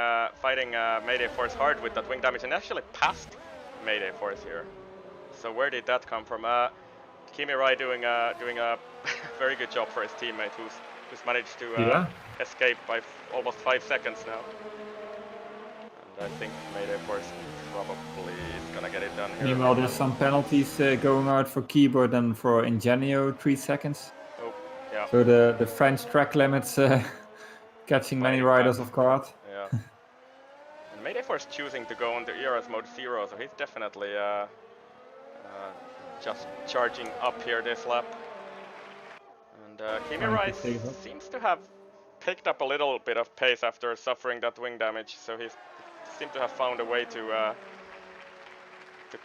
Mayday Force hard with that wing damage, and actually passed Mayday Force here. So where did that come from? Kimi Rai doing a very good job for his teammate, who's who's managed to Yeah. escape by almost 5 seconds now. And I think Mayday Force probably is gonna get it done here. Meanwhile, there's some penalties going out for Keyboard and for Ingenio, 3 seconds. Oh, yeah. So the French track limits catching many Biting riders back. off guard. Yeah. And Mayday Force choosing to go on the ERS mode 0, so he's definitely just charging up here this lap. And Kimi Trying to Rice save up. seems to have picked up a little bit of pace after suffering that wing damage, so he seemed to have found a way to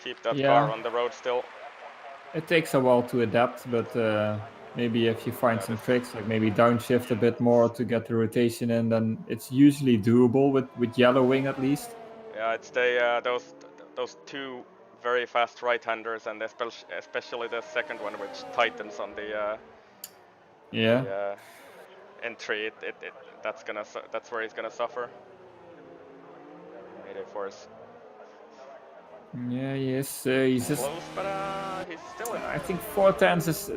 keep that car on the road still. It takes a while to adapt, but maybe if you find some tricks, like maybe downshift a bit more to get the rotation in, then it's usually doable with yellow wing at least. Yeah, it's those two very fast right-handers, and especially the second one, which tightens on the entry. That's where he's gonna suffer. Mayday Force. Yeah, yes, he's just close, but he's still in. I think 4/10 is.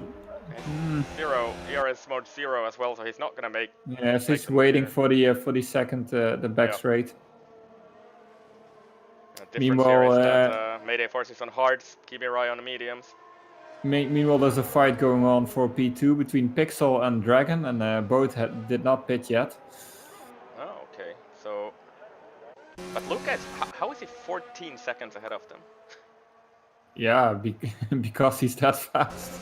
Zero ERS mode 0 as well, so he's not gonna make. Yeah, so he's waiting for the second the back straight. Meanwhile, here is that Mayday Force is on hards, Kimi Rai on mediums. Meanwhile, there's a fight going on for P2 between Pixel and Dragon, and both did not pit yet. Oh, okay. So, but look at how is he 14 seconds ahead of them? Yeah, because he's that fast.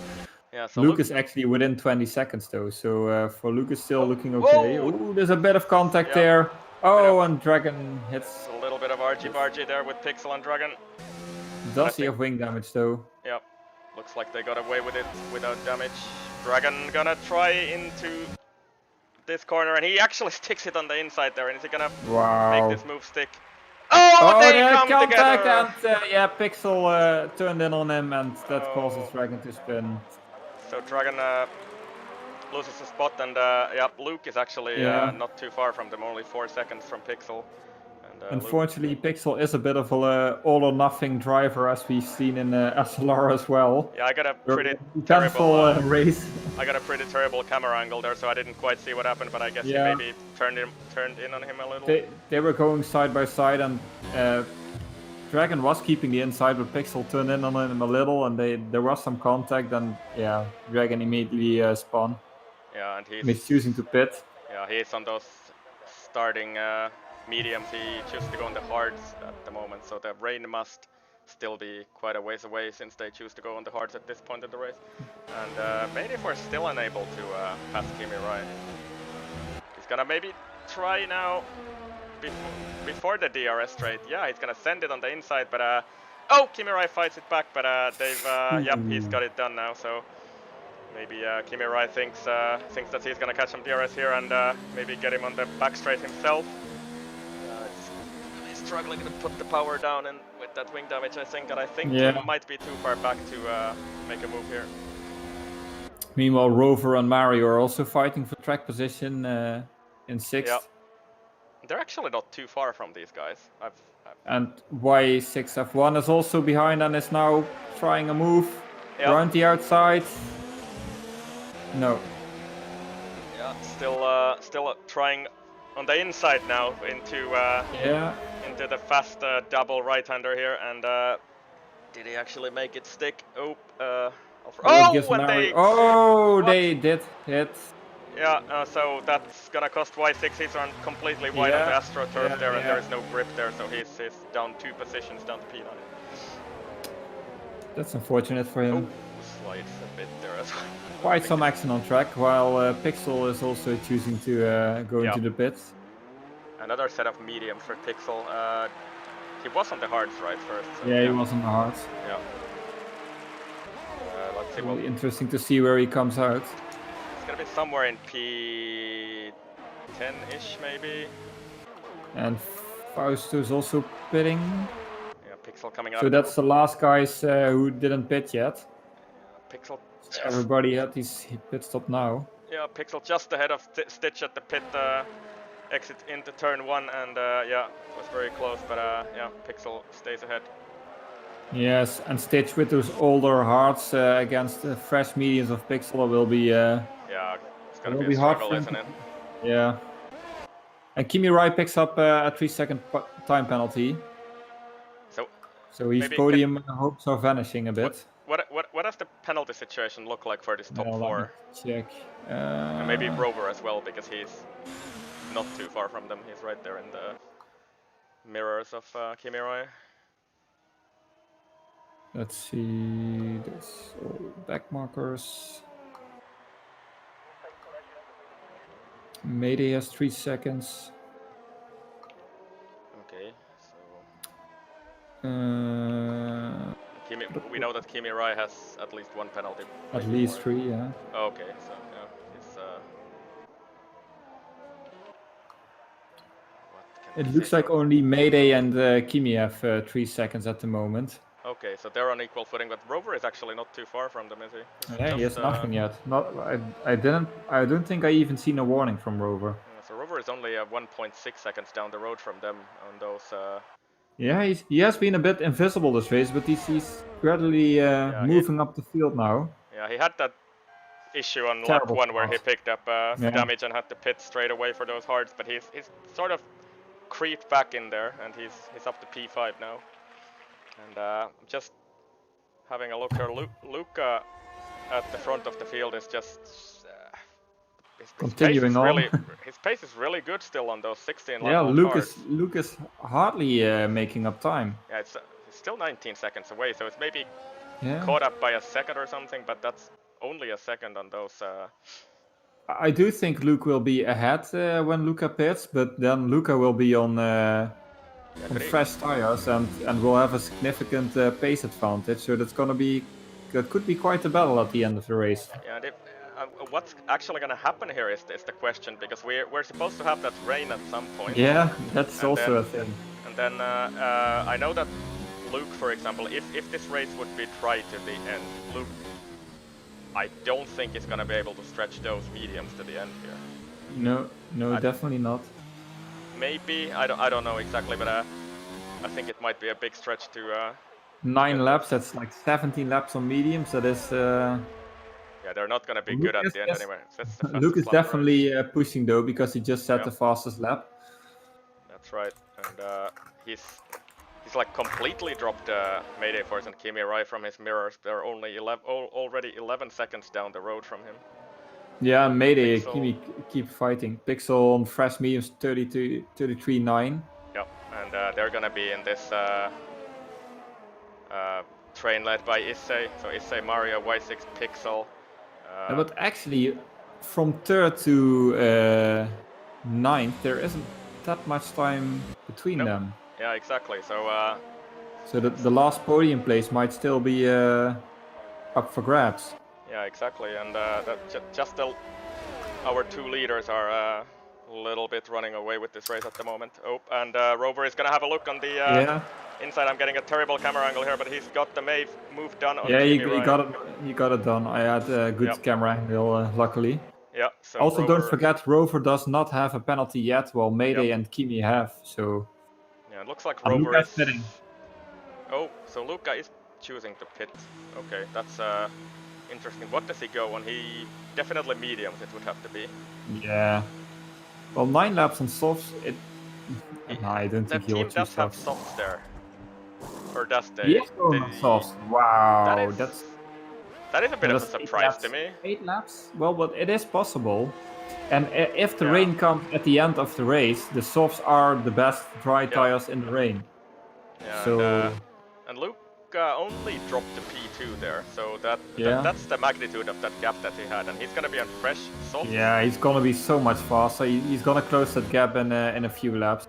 Yeah, so Luke is actually within 20 seconds though, so for Luke is still looking okay. Oh, there's a bit of contact there. Oh, and Dragon hits. A little bit of argy-bargy there with Pixel and Dragon. Does he have wing damage though? Yep. Looks like they got away with it without damage. Dragon gonna try into this corner, and he actually sticks it on the inside there. And is he gonna make this move stick? Oh, they come contact together! And yeah, Pixel turned in on him, and that causes Dragon to spin. So Dragon loses a spot, and yeah, Luke is actually not too far from them, only 4 seconds from Pixel. And, unfortunately, Pixel is a bit of an all or nothing driver, as we've seen in SLR as well. Yeah, I got a pretty terrible race. I got a pretty terrible camera angle there, so I didn't quite see what happened, but I guess he maybe turned in on him a little. They were going side by side, and Dragon was keeping the inside, but Pixel turned in on him a little, and there was some contact, and yeah, Dragon immediately spun. Yeah, and he's choosing to pit. Yeah, he's on those starting mediums. He chooses to go on the hards at the moment, so the rain must still be quite a ways away since they choose to go on the hards at this point in the race. And Mayday Force still unable to pass Kimi Rai. He's gonna maybe try now before the DRS straight. Yeah, he's gonna send it on the inside, but oh, Kimi Rai fights it back, but they've yep, he's got it done now. So maybe Kimi Rai thinks that he's gonna catch some DRS here and maybe get him on the back straight himself. He's struggling to put the power down, and with that wing damage, I think he might be too far back to make a move here. Meanwhile, Rover and Mario are also fighting for track position in 6th. Yeah. They're actually not too far from these guys. And Y6F1 is also behind and is now trying a move around the outside. No. Yeah, still trying on the inside now into the fast double right-hander here, and did he actually make it stick? They did hit. Yeah, so that's gonna cost Y6. He's on completely wide on the AstroTurf there, and there is no grip there, so he's down 2 positions down to P9. That's unfortunate for him. Slides a bit there as well. Quite some action on track, while Pixel is also choosing to go into the pits. Another set of mediums for Pixel. He was on the hards right first. So he was on the hards. Yeah. Let's see. Really interesting to see where he comes out. It's gonna be somewhere in P10-ish maybe. And Fausto is also pitting. Yeah, Pixel coming out. So that's the last guys who didn't pit yet. Pixel. Everybody had his pit stop now. Yeah, Pixel just ahead of Stitch at the pit exit into turn 1, and yeah, it was very close, but yeah, Pixel stays ahead. Yes, and Stitch with those older hards against the fresh mediums of Pixel will be yeah, gonna will be a be hard struggle, for him isn't it? Yeah. And Kimi Rai picks up a 3-second time penalty. So his maybe podium hopes are vanishing a what bit. what does the penalty situation look like for this top Let me 4? check. And maybe Rover as well, because he's not too far from them. He's right there in the mirrors of Kimi Rai. Let's see. There's all back markers. Mayday has 3 seconds. Okay, so we know that Kimi Rai has at least 1 penalty. At least 3, yeah. Okay, so yeah, he's. It looks like only Mayday and Kimi have 3 seconds at the moment. Okay, so they're on equal footing, but Rover is actually not too far from them, is he? Yeah, he has nothing yet. I don't think I even seen a warning from Rover. So Rover is only 1.6 seconds down the road from them on those. Yeah, he has been a bit invisible this race, but he's gradually moving up the field now. Yeah, he had that issue on lap Terrible 1 where he picked up Yeah. damage and had to pit straight away for those hards, but he's sort of creeped back in there, and he's up to P5 now. And just having a look here, Luca at the front of the field is just continuing on. His pace is really good still on those 16 lap Yeah, hards. Luke is hardly making up time. Yeah, it's still 19 seconds away, so it's maybe Yeah. caught up by a second or something, but that's only a second on those. I do think Luke will be ahead when Luca pits, but then Luca will be on fresh tires and will have a significant pace advantage. So that could be quite a battle at the end of the race. Yeah, and what's actually going to happen here is the question, because we're supposed to have that rain at some point. Yeah, that's also a thing. And then I know that Luke, for example, if this race would be dry to the end, Luke, I don't think he's going to be able to stretch those mediums to the end here. No, definitely not. Maybe, I don't know exactly, but I think it might be a big stretch to... 9 laps, that's like 17 laps on mediums, that is... Yeah, they're not going to be good at the end anyway. Luke is definitely pushing though, because he just set the fastest lap. That's right, and he's like completely dropped Mayday Force and Kimi Rai from his mirrors. They're only already 11 seconds down the road from him. Yeah, Mayday, Kimi keep fighting. Pixel on fresh mediums 33.9. Yep, and they're gonna be in this train led by Issei. So Issei, Mario, Y6, Pixel. But actually, from 3rd to 9th, there isn't that much time between them. Yeah, exactly. So the last podium place might still be up for grabs. Yeah, exactly. And just our 2 leaders are a little bit running away with this race at the moment. Oh, and Rover is gonna have a look on the inside. I'm getting a terrible camera angle here, but he's got the move done on he got it done. I had a good camera angle, luckily. Yeah. So also, don't forget, Rover does not have a penalty yet, while Mayday and Kimi have. So. Yeah, it looks like Rover is pitting. Oh, so Luca is choosing to pit. Okay, that's interesting. What does he go on? He definitely mediums. It would have to be. Yeah. Well, 9 laps on softs. No, I don't think he'll choose softs. The team does have softs there. Or does they? Yes, softs. Wow, that is a bit of a surprise to me. 8 laps? Well, but it is possible. And if the rain comes at the end of the race, the softs are the best dry tires in the rain. Yeah, so... and Luca only dropped the P2 there, so that's the magnitude of that gap that he had, and he's gonna be on fresh softs. Yeah, he's gonna be so much faster. He's gonna close that gap in a few laps.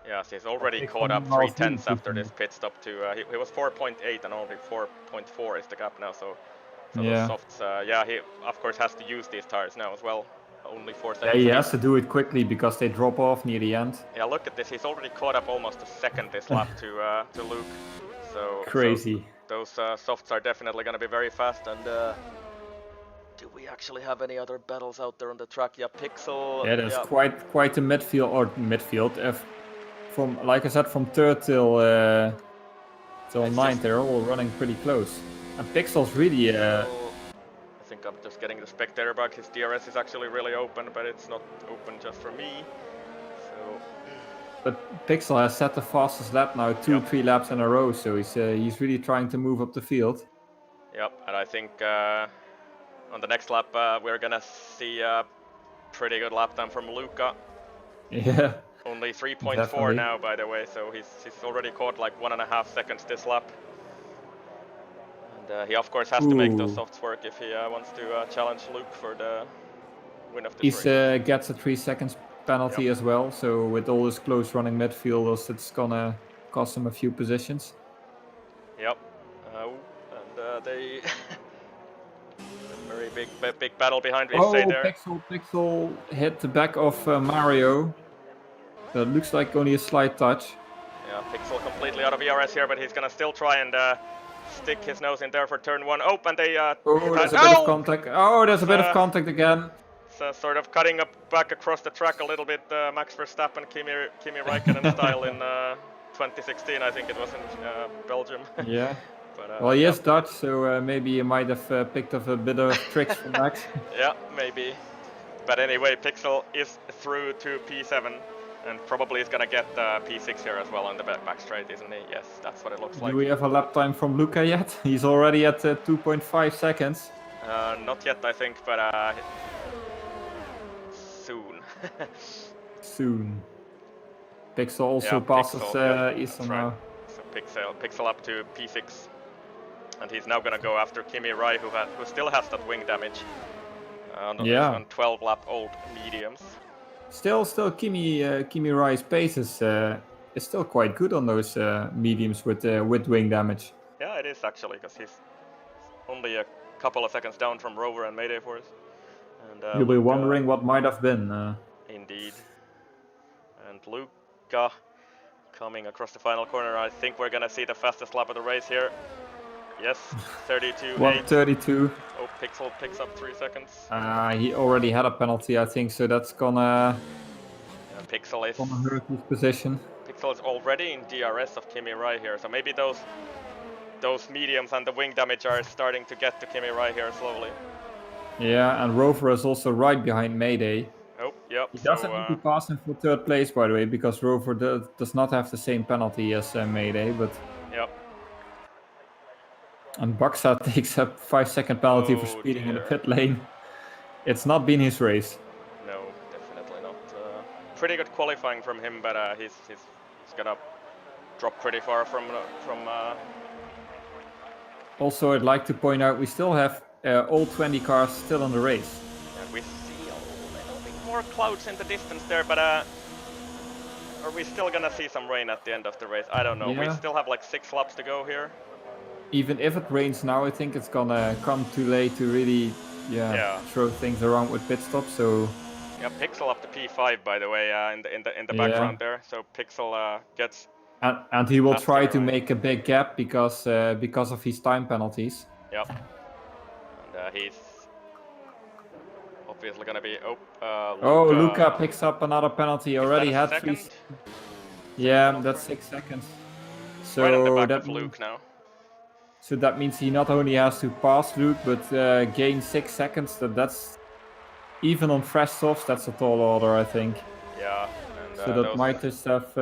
Yeah, so he's already caught up 3/10 after this pit stop to he was 4.8 and only 4.4 is the gap now. So the softs, he of course has to use these tires now as well. Only 4 seconds. Yeah, he has to do it quickly because they drop off near the end. Yeah, look at this. He's already caught up almost a second this lap to Luke. So crazy. So those softs are definitely going to be very fast. And do we actually have any other battles out there on the track? Yeah, Pixel. Yeah, there's quite a midfield. From, like I said, from 3rd till 9th, they're all running pretty close. And Pixel's really... I think I'm just getting the spectator back. His DRS is actually really open, but it's not open just for me. So. But Pixel has set the fastest lap now, 3 laps in a row, so he's really trying to move up the field. Yep, and I think on the next lap we're gonna see a pretty good lap time from Luca. Yeah. Only 3.4 definitely. now, by the way, so he's already caught like 1.5 seconds this lap. And he of course has to make those softs work if he wants to challenge Luke for the win of this race. He gets a 3 seconds penalty as well, so with all his close running midfielders, it's gonna cost him a few positions. Yep, and they very big battle behind we say there. Pixel hit the back of Mario. That looks like only a slight touch. Yeah, Pixel completely out of ERS here, but he's gonna still try and stick his nose in there for turn 1. Oh, and they there's a bit of contact. Oh, there's a bit of contact again. Sort of cutting up back across the track a little bit, Max Verstappen, Kimi Räikkönen style in 2016, I think it was in Belgium. Yeah. But, well, he is Dutch, so maybe he might have picked up a bit of tricks from Max. Yeah, maybe. But anyway, Pixel is through to P7, and probably is gonna get P6 here as well on the back straight, isn't he? Yes, that's what it looks like. Do we have a lap time from Luca yet? He's already at 2.5 seconds. Not yet, I think, but soon. Soon. Pixel also passes Easter now. So Pixel up to P6, and he's now gonna go after Kimi Rai, who still has that wing damage on 12 lap old mediums. Still, Kimi Rai's pace is still quite good on those mediums with wing damage. Yeah, it is actually, because he's only a couple of seconds down from Rover and Mayday Force. And you'll be wondering what might have been. Indeed. And Luca coming across the final corner. I think we're gonna see the fastest lap of the race here. Yes, 32.8. 1:32. Oh, Pixel picks up 3 seconds. He already had a penalty, I think, so that's gonna Pixel is gonna hurt his position. Pixel is already in DRS of Kimi Rai here, so maybe those mediums and the wing damage are starting to get to Kimi Rai here slowly. Yeah, and Rover is also right behind Mayday. Oh, yep. He doesn't need to pass him for 3rd place, by the way, because Rover does not have the same penalty as Mayday, but... Yep. And Baksa takes a 5-second penalty for speeding in the pit lane. It's not been his race. No, definitely not. Pretty good qualifying from him, but he's gonna drop pretty far from. Also, I'd like to point out we still have all 20 cars still in the race. And we see a little bit more clouds in the distance there, but are we still gonna see some rain at the end of the race? I don't know. Yeah. We still have like 6 laps to go here. Even if it rains now, I think it's gonna come too late to really, throw things around with pit stops. So. Yeah, Pixel up to P5, by the way, in the background there. So Pixel gets. And he will try to make a big gap because of his time penalties. Yep. And he's obviously gonna be. Luca picks up another penalty. Already had 3. Yeah, that's 6 seconds. So right on the back of Luke now. So that means he not only has to pass Luke, but gain 6 seconds. That's even on fresh softs. That's a tall order, I think. Yeah. And, so that might just have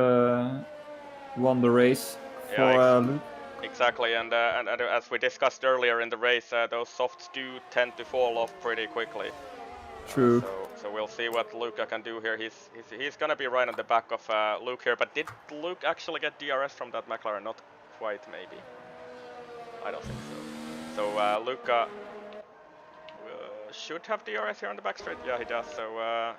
won the race for Luke. Exactly, and as we discussed earlier in the race, those softs do tend to fall off pretty quickly. True. So we'll see what Luca can do here. He's gonna be right on the back of Luke here. But did Luke actually get DRS from that McLaren? Not quite, maybe. I don't think so. So Luca should have DRS here on the back straight. Yeah, he does. So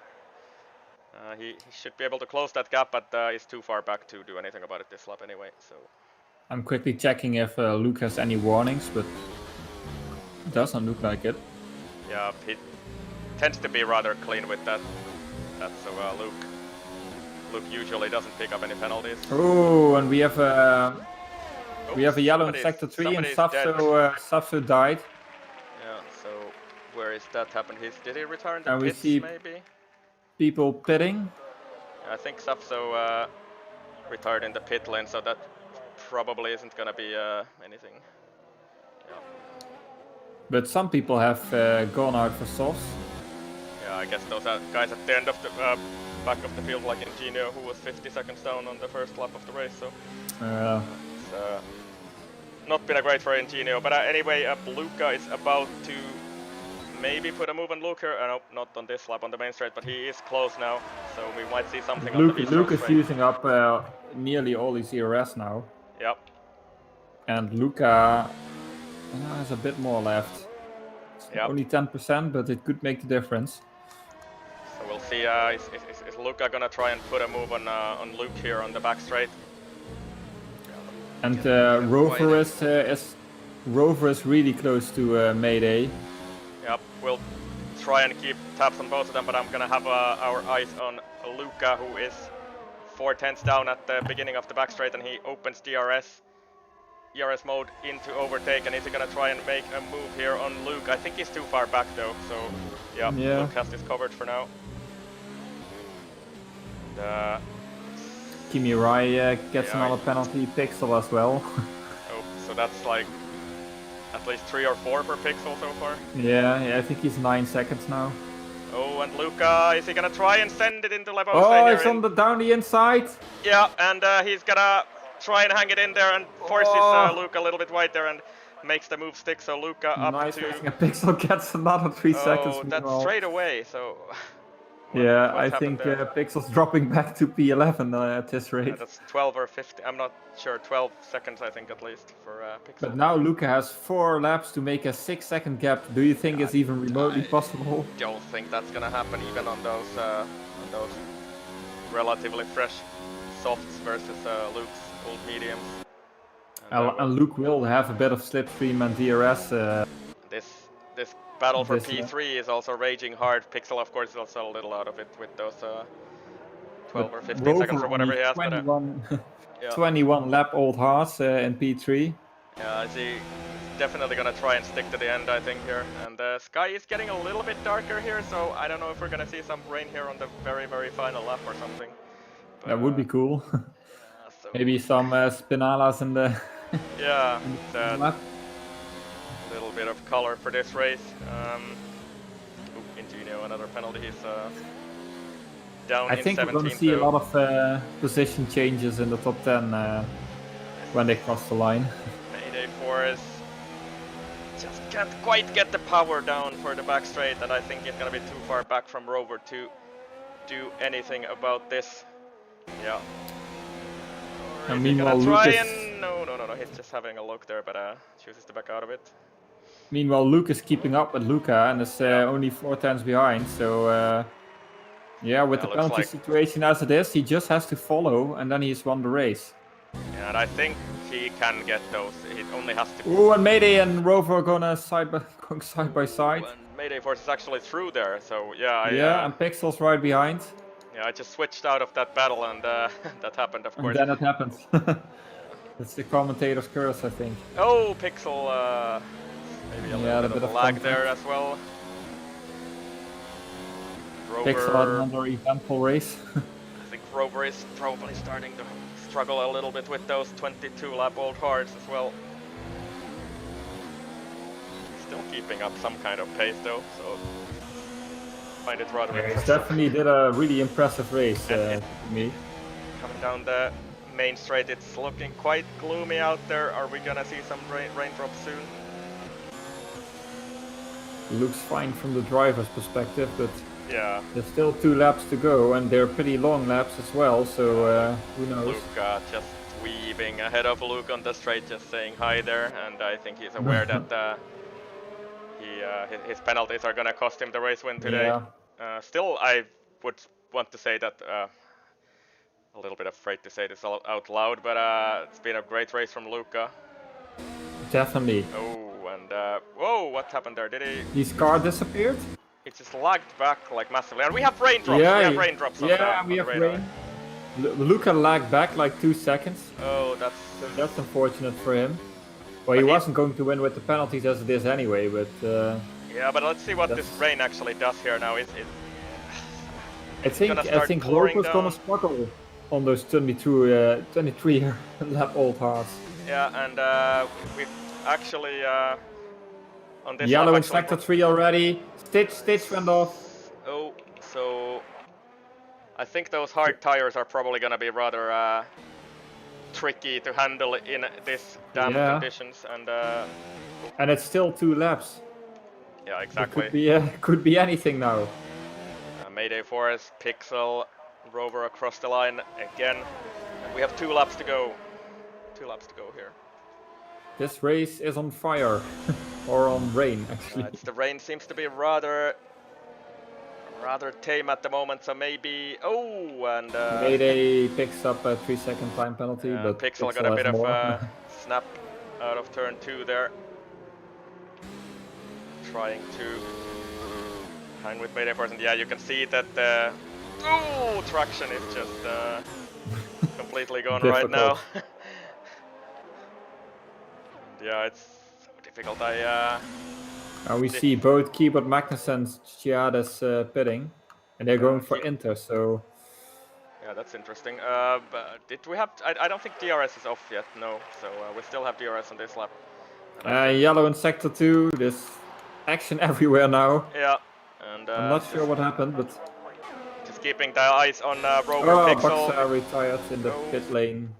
he should be able to close that gap, but he's too far back to do anything about it this lap anyway. So I'm quickly checking if Luke has any warnings, but it doesn't look like it. Yeah, he tends to be rather clean with that. So Luke usually doesn't pick up any penalties. Oh, and we have a yellow in sector 3, and Safso died. Yeah, so where is that happened? Did he return the and pits, we see maybe? People pitting. I think Safso retired in the pit lane, so that probably isn't gonna be anything. Yeah. But some people have gone out for softs. Yeah, I guess those are guys at the end of the back of the field, like Ingenio, who was 50 seconds down on the first lap of the race. So it's not been a great for Ingenio. But anyway, Luca is about to maybe put a move on Luke here. No, not on this lap on the main straight, but he is close now. So we might see something on the Luke is straight. using up nearly all his ERS now. Yep. And Luca has a bit more left. Yep. Only 10%, but it could make the difference. So we'll see. Is Luca gonna try and put a move on Luke here on the back straight? And Rover is really close to Mayday. Yep, we'll try and keep tabs on both of them, but I'm gonna have our eyes on Luca, who is 4/10 down at the beginning of the back straight, and he opens DRS mode into overtake, and is he gonna try and make a move here on Luke? I think he's too far back though, so yeah. Luke has this covered for now. And, Kimi Rai gets another penalty, Pixel as well. Oh, so that's like at least 3 or 4 for Pixel so far. Yeah, I think he's 9 seconds now. Oh, and Luca, is he gonna try and send it into Lebose? Oh, it's on down the inside. Yeah, and he's gonna try and hang it in there and forces Luca a little bit wide there and makes the move stick. So Luca up nice to... Pixel gets another 3 seconds. Oh, that's straight away, so... Yeah, I think Pixel's dropping back to P11 at this rate. Yeah, that's 12 or 15, I'm not sure, 12 seconds I think at least for Pixel. But now Luca has 4 laps to make a 6-second gap. Do you think it's even remotely possible? I don't think that's gonna happen even on those relatively fresh softs versus Luke's old mediums. And Luke will have a bit of slipstream and DRS. This battle for P3 is also raging hard. Pixel, of course, is also a little out of it with those 12 or 15 seconds or whatever he has. 21 lap old hearts in P3. Yeah, I see. Definitely gonna try and stick to the end, I think, here. And the sky is getting a little bit darker here, so I don't know if we're gonna see some rain here on the very, very final lap or something. But, that would be cool. So maybe some spinalas in the yeah, lap. A little bit of color for this race. Ingenio, another penalty. He's down I in 17th. think we're going to see a lot of position changes in the top 10 when they cross the line. Mayday Forest just can't quite get the power down for the back straight, and I think he's going to be too far back from Rover to do anything about this. Yeah. And meanwhile, Lucas... No, he's just having a look there, but chooses to back out of it. Meanwhile, Luke is keeping up with Luca and is only 4 tenths behind, so... yeah, with the penalty situation as it is, he just has to follow, and then he's won the race. Yeah, and I think he can get those. He only has to... Ooh, and Mayday and Rover are going side by side. And Mayday Force is actually through there, so yeah. Yeah, and Pixel's right behind. Yeah, I just switched out of that battle, and that happened, of course. And then it happened. That's the commentator's curse, I think. Oh, Pixel, maybe a little bit of a lag there as well. Rover, Pixel had another eventful race. I think Rover is probably starting to struggle a little bit with those 22 lap old hards as well. Still keeping up some kind of pace though, so I find it rather impressive. He definitely did a really impressive race to me. Coming down the main straight, it's looking quite gloomy out there. Are we gonna see some raindrops soon? Looks fine from the driver's perspective, but yeah, there's still 2 laps to go, and they're pretty long laps as well, so who knows. Luca just weaving ahead of Luke on the straight, just saying hi there, and I think he's aware that his penalties are gonna cost him the race win today. Yeah. Still, I would want to say that, a little bit afraid to say this out loud, but it's been a great race from Luca. Definitely. Oh, and whoa, what happened there? Did he... His car disappeared? It just lagged back like massively, and we have raindrops. Yeah, we have raindrops on we have radar. rain. Luca lagged back like 2 seconds. Oh, that's unfortunate for him. Well, he wasn't going to win with the penalties as it is anyway, but... yeah, but let's see what this rain actually does here now. I think Rover's gonna struggle on those 23 lap old hearts. Yeah, and we've actually on this lap Yellow in actually. sector 3 already. Stitch went off. Oh, so I think those hard tires are probably gonna be rather tricky to handle in this damp Yeah. conditions, and And it's still 2 laps. yeah, It exactly. could be anything now. Mayday Forest, Pixel, Rover across the line again, and we have 2 laps to go. 2 laps to go here. This race is on fire. Or on rain, actually. The rain seems to be rather tame at the moment, so maybe. Oh, and Mayday picks up a 3-second time penalty, but Pixel got a bit has of more. a snap out of turn 2 there. Trying to hang with Mayday Force, and yeah, you can see that the traction is just completely gone right now. Yeah, it's so difficult. We see both Keyboard Magnus and Chiades pitting, and they're going for Inter, so... Yeah, that's interesting. But did we have... I don't think DRS is off yet, no. So we still have DRS on this lap. Yellow in sector 2, there's action everywhere now. Yeah, and I'm not sure what happened, but... Just keeping the eyes on Rover Pixel. Bucks retired in the pit lane.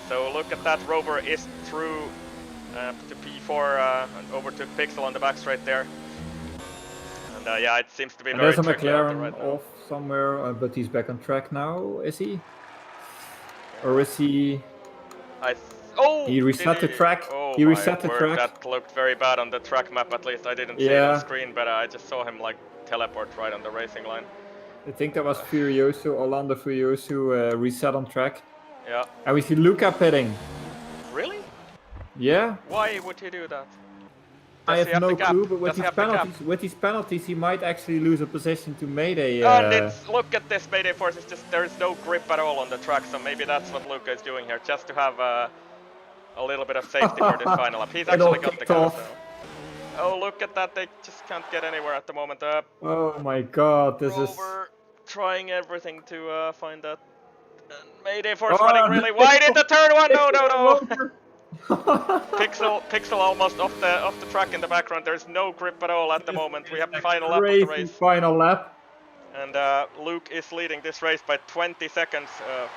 So look at that, Rover is through to P4 and over to Pixel on the back straight there. And yeah, it seems to be very tricky. There's a McLaren off somewhere, but he's back on track now, is he? Or is he... he reset the track. Oh, he reset the track. That looked very bad on the track map, at least. I didn't see it on screen, but I just saw him like teleport right on the racing line. I think that was Furioso, Orlando Furioso reset on track. Yeah. And we see Luca pitting. Really? Yeah. Why would he do that? I have no clue, but with these penalties, he might actually lose a position to Mayday. And look at this, Mayday Force is just, there is no grip at all on the track, so maybe that's what Luca is doing here, just to have a little bit of safety for this final lap. He's actually got the car, so. Oh, look at that, they just can't get anywhere at the moment. Oh my god, this is... trying everything to find that. And Mayday Force running really wide in the third one, no! Pixel almost off the track in the background. There's no grip at all at the moment. We have the final lap of the race. Final lap. And Luke is leading this race by 20 seconds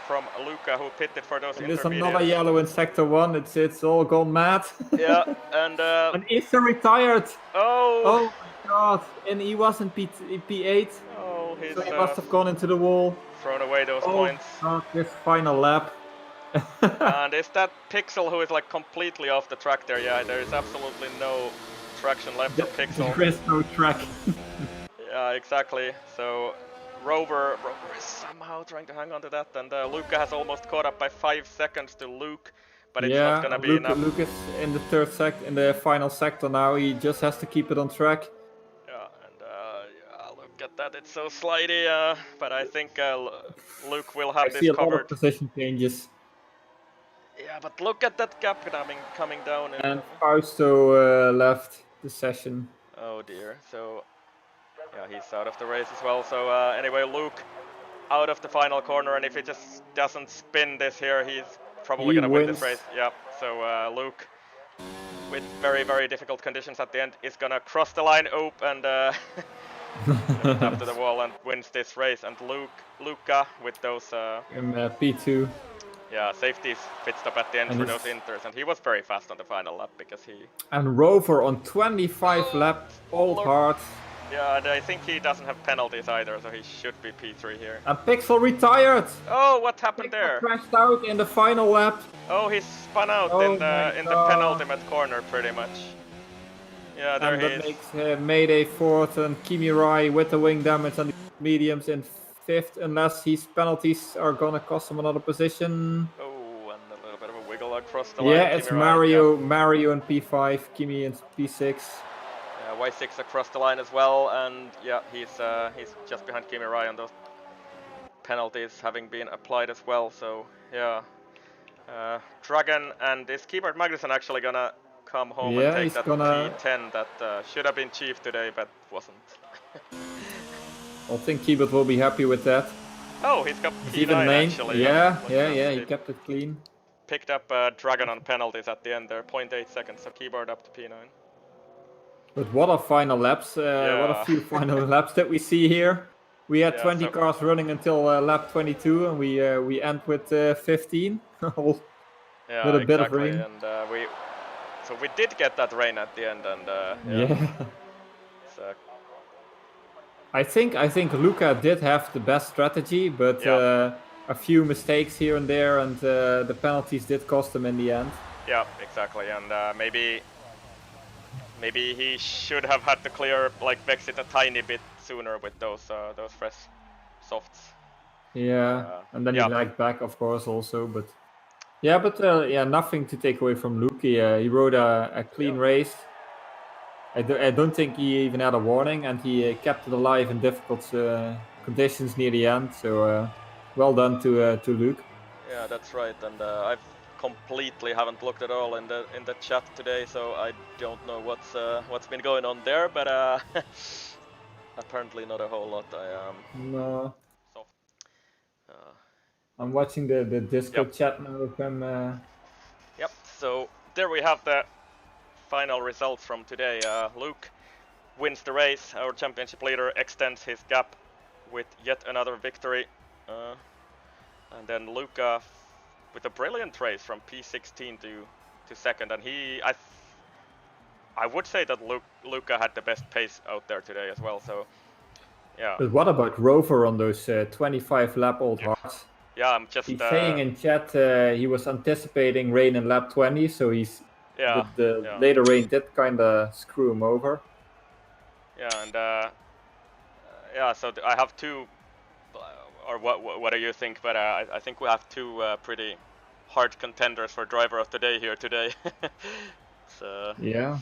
from Luca, who pitted for those intermediates. There's another yellow in sector 1. It's all gone mad. Yeah, and Issa retired. Oh my god! And he was in P8. Oh, so he must have gone into the wall. Thrown away those points. This final lap. And is that Pixel who is like completely off the track there? Yeah, there is absolutely no traction left for Pixel. There is no track. Yeah, exactly. So Rover is somehow trying to hang on to that, and Luca has almost caught up by 5 seconds to Luke, but it's not gonna be enough. Luke is in the final sector now. He just has to keep it on track. Yeah, and look at that. It's so slidey, but I think Luke will have this covered. A lot of position changes. Yeah, but look at that gap coming down. And Fausto left the session. Oh dear. So yeah, he's out of the race as well. So anyway, Luke out of the final corner, and if he just doesn't spin this here, he's probably gonna win this race. Yeah. So Luke, with very, very difficult conditions at the end, is gonna cross the line and up to the wall and wins this race. And Luca with those in P2. Yeah, safety pit stop at the end for those inters, and he was very fast on the final lap because he... And Rover on 25 lap, all hard. Yeah, and I think he doesn't have penalties either, so he should be P3 here. And Pixel retired! Oh, what happened there? Crashed out in the final lap. Oh, he spun out in the penultimate corner, pretty much. Yeah, there he is. And that makes Mayday 4th and Kimi Rai with the wing damage and the mediums in 5th, unless his penalties are gonna cost him another position. Oh, and a little bit of a wiggle across the line. Yeah, it's Mario in P5, Kimi in P6. Y6 across the line as well, and yeah, he's just behind Kimi Rai on those penalties having been applied as well. So yeah, Dragon and is Keyboard Magnussen actually gonna come home and take that P10 that should have been Chief today, but wasn't. I think Keyboard will be happy with that. Oh, he's got P9 actually. Yeah, he kept it clean. Picked up Dragon on penalties at the end there, 0.8 seconds, so Keyboard up to P9. But what a final laps! What a Yeah. few final laps that we see here. We had Yeah, 20 so- cars running until lap 22, and we end with 15 Yeah, with a bit of exactly. rain. And we did get that rain at the end, and yeah. Yeah. So, I think Luca did have the best strategy, but yeah. a few mistakes here and there, and the penalties did cost him in the end. Yeah, exactly. And maybe he should have had to clear like Vexit a tiny bit sooner with those fresh softs. Yeah, and then he Yeah. lagged back, of course, also. But yeah, nothing to take away from Luke. He rode a clean race. I don't think he even had a warning, and he kept it alive in difficult conditions near the end. So well done to Luke. Yeah, that's right. And I've completely haven't looked at all in the chat today, so I don't know what's been going on there. But apparently not a whole lot. No, So, uh, I'm watching the Discord Yep. chat now with him. Yep. So there we have the final results from today. Luke wins the race. Our championship leader extends his gap with yet another victory. And then Luca with a brilliant race from P16 to second. And I would say that Luca had the best pace out there today as well. So yeah. But what about Rover on those 25 lap old hearts? Yeah, I'm just. He's saying in chat he was anticipating rain in lap 20, so Yeah. the later rain did kind of screw him over. Yeah, and yeah, so I have two, or what do you think? But I think we have two pretty hard contenders for driver of the day here today. So yeah.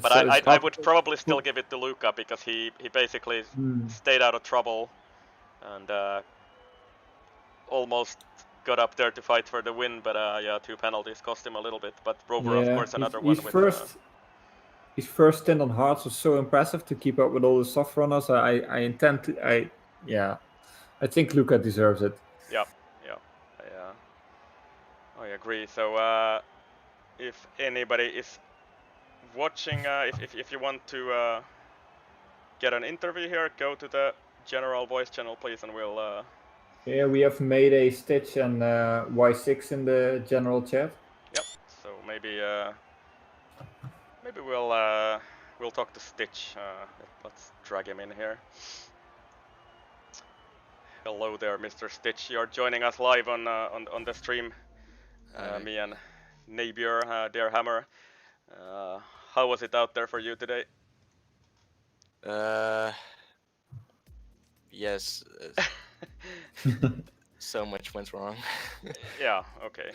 But I would probably still give it to Luca because he basically stayed out of trouble and almost got up there to fight for the win. But yeah, two penalties cost him a little bit. But Rover, of course, another one with. His first stint on hards was so impressive to keep up with all the soft runners. I think Luca deserves it. Yeah, I agree. So if anybody is watching, if you want to get an interview here, go to the general voice channel, please, and we'll. Yeah, we have made a Stitch and Y6 in the general chat. Yep. So maybe we'll talk to Stitch. Let's drag him in here. Hello there, Mr. Stitch. You're joining us live on the stream. Me and Nabier, Dear Hammer. How was it out there for you today? Yes. So much went wrong. Yeah. Okay.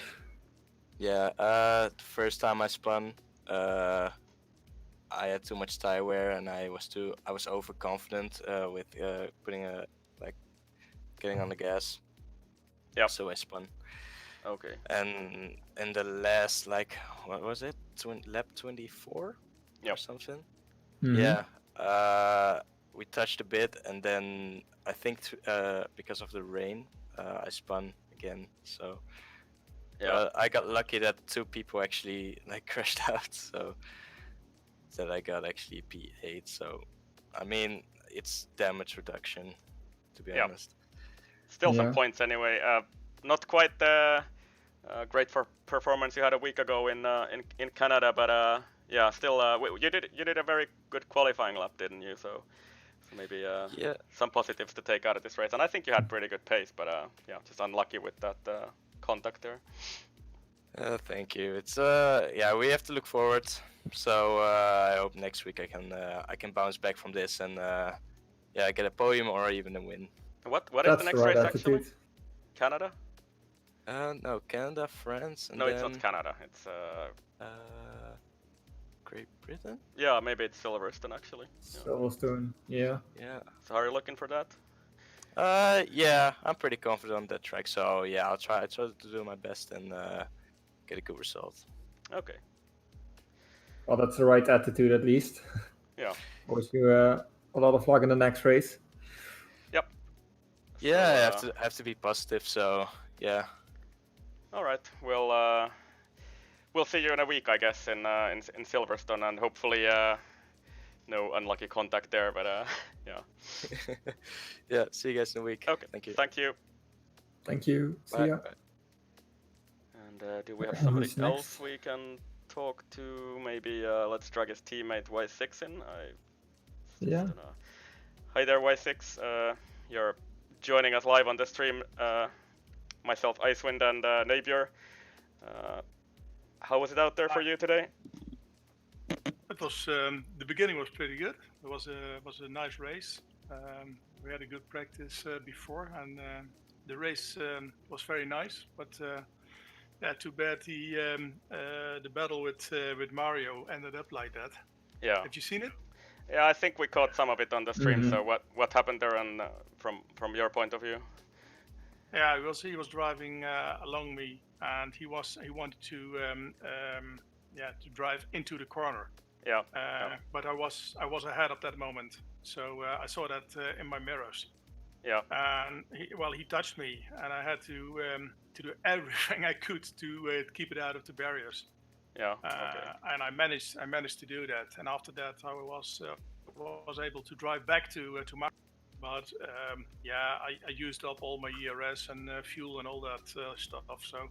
Yeah. The first time I spun, I had too much tire wear, and I was overconfident with getting on the gas. Yeah. So I spun. Okay. And in the last, what was it? Lap 24 or something. Mm-hmm. Yeah. We touched a bit, and then I think because of the rain, I spun again. So yeah, I got lucky that two people actually crashed out. So that I got actually P8. So I mean, it's damage reduction, to be honest. Still some points anyway. Not quite the great for performance you had a week ago in Canada, but yeah, still you did a very good qualifying lap, didn't you? So maybe some positives to take out of this race, and I think you had pretty good pace, but yeah, just unlucky with that contact there. Thank you. It's we have to look forward. So I hope next week I can bounce back from this and get a podium or even a win. What is the next race actually? Canada? No, Canada, France, and no, it's not Canada. It's Great Britain. Yeah, maybe it's Silverstone actually. Silverstone, yeah. Yeah. So are you looking for that? Yeah, I'm pretty confident on that track. So yeah, I'll try to do my best and get a good result. Okay. Well, that's the right attitude at least. Yeah. Wish you a lot of luck in the next race. Yep. Yeah, so, I have to be positive. So yeah. All right. we'll see you in a week, I guess, in Silverstone, and hopefully no unlucky contact there. But yeah. Yeah. See you guys in a week. Okay. Thank you. Thank you. Thank you. See Bye. ya. Bye. And do we have somebody Who's else next? we can talk to? Maybe let's drag his teammate Y6 in. Yeah. Don't know. Hi there, Y6. You're joining us live on the stream. Myself, Icewind, and Napier. How was it out there for you today? It was the beginning was pretty good. It was a nice race. We had a good practice before, and the race was very nice. But yeah, too bad the battle with Mario ended up like that. Yeah. Have you seen it? Yeah, I think we caught some of it on the stream. Mhm. So what happened there, and from your point of view? Yeah, he was driving along me, and he wanted to to drive into the corner. Yeah. But I was ahead at that moment, so I saw that in my mirrors. Yeah. And he touched me, and I had to do everything I could to keep it out of the barriers. Yeah. Okay. And I managed to do that. And after that, I was able to drive back to my. But I used up all my ERS and fuel and all that stuff. So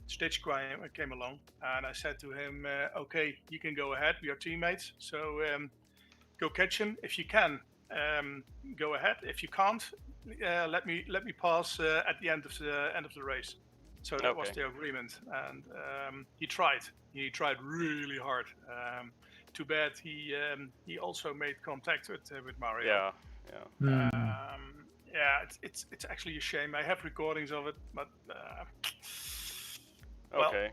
Stitch came along, and I said to him, "Okay, you can go ahead. We are teammates. So go catch him if you can. Go ahead. If you can't, let me pass at the end of the race." So that was the agreement, and he tried. He tried really hard. Too bad he also made contact with Mario. Yeah. Yeah. It's actually a shame. I have recordings of it, but well, Okay.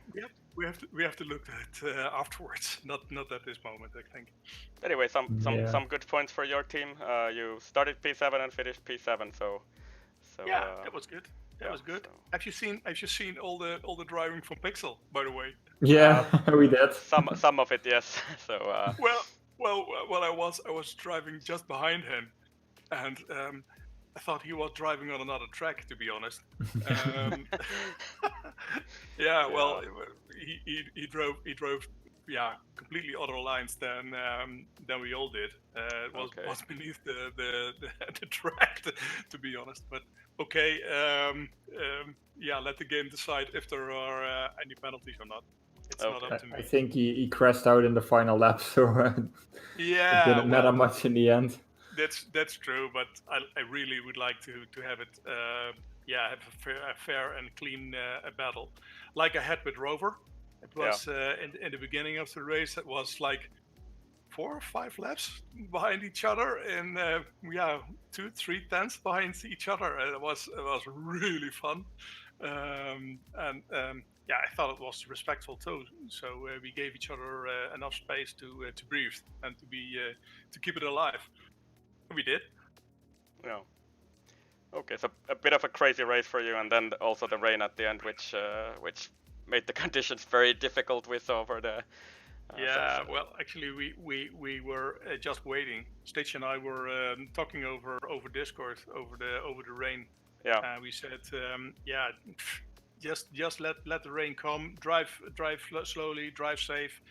we have to look at it afterwards. Not at this moment, I think. Anyway, some good points for your team. You started P7 and finished P7, so yeah, that was good. That was good. So. Have you seen all the driving from Pixel, by the way? Yeah, we did. Some of it, yes. So well, I was driving just behind him, and I thought he was driving on another track, to be honest. Yeah, well, he drove completely other lines than we all did. It was beneath the track, to be honest. But okay, let the game decide if there are any penalties or not. It's not up to me. I think he crashed out in the final lap, so it didn't matter much in the end. That's true, but I really would like to have it have a fair and clean battle, like I had with Rover. It was in the beginning of the race. It was like 4 or 5 laps behind each other, and 2-3 tenths behind each other. It was really fun, I thought it was respectful too. So we gave each other enough space to breathe and to keep it alive. We did. Yeah. Okay, so a bit of a crazy race for you, and then also the rain at the end, which made the conditions very difficult with over the. Well, actually, we were just waiting. Stitch and I were talking over Discord over the rain. Yeah. We said, just let the rain come. Drive slowly. Drive safe.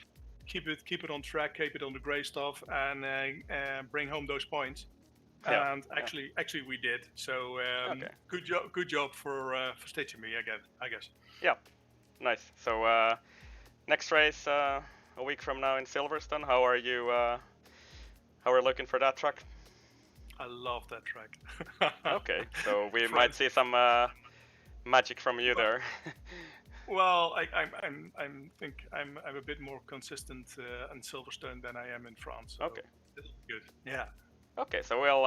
Keep it on track. Keep it on the grey stuff, and bring home those points. Yeah. And actually, we did. So good job for Stitch and me again, I guess. Yeah, nice. So next race a week from now in Silverstone. How are you? How are you looking for that track? I love that track. Okay, so we might see some magic from you there. Well, I think I'm a bit more consistent in Silverstone than I am in France. So okay. This is good. Yeah. Okay, so we'll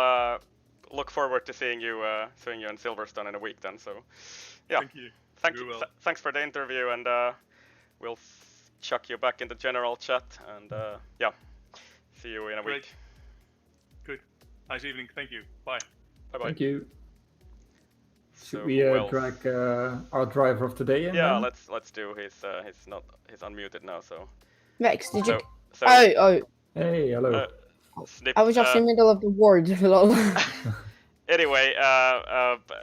look forward to seeing you in Silverstone in a week then. So, yeah. Thank you. Thanks for the interview, and we'll chuck you back in the general chat, and see you in a week. Good. Nice evening. Thank you. Bye. Bye. Thank you. Should So we drag our driver of the day in? Yeah, then? let's do. He's unmuted now. So. Max, did you? So, oh. Hey, hello. Snip, I was just in the middle of the word. Anyway,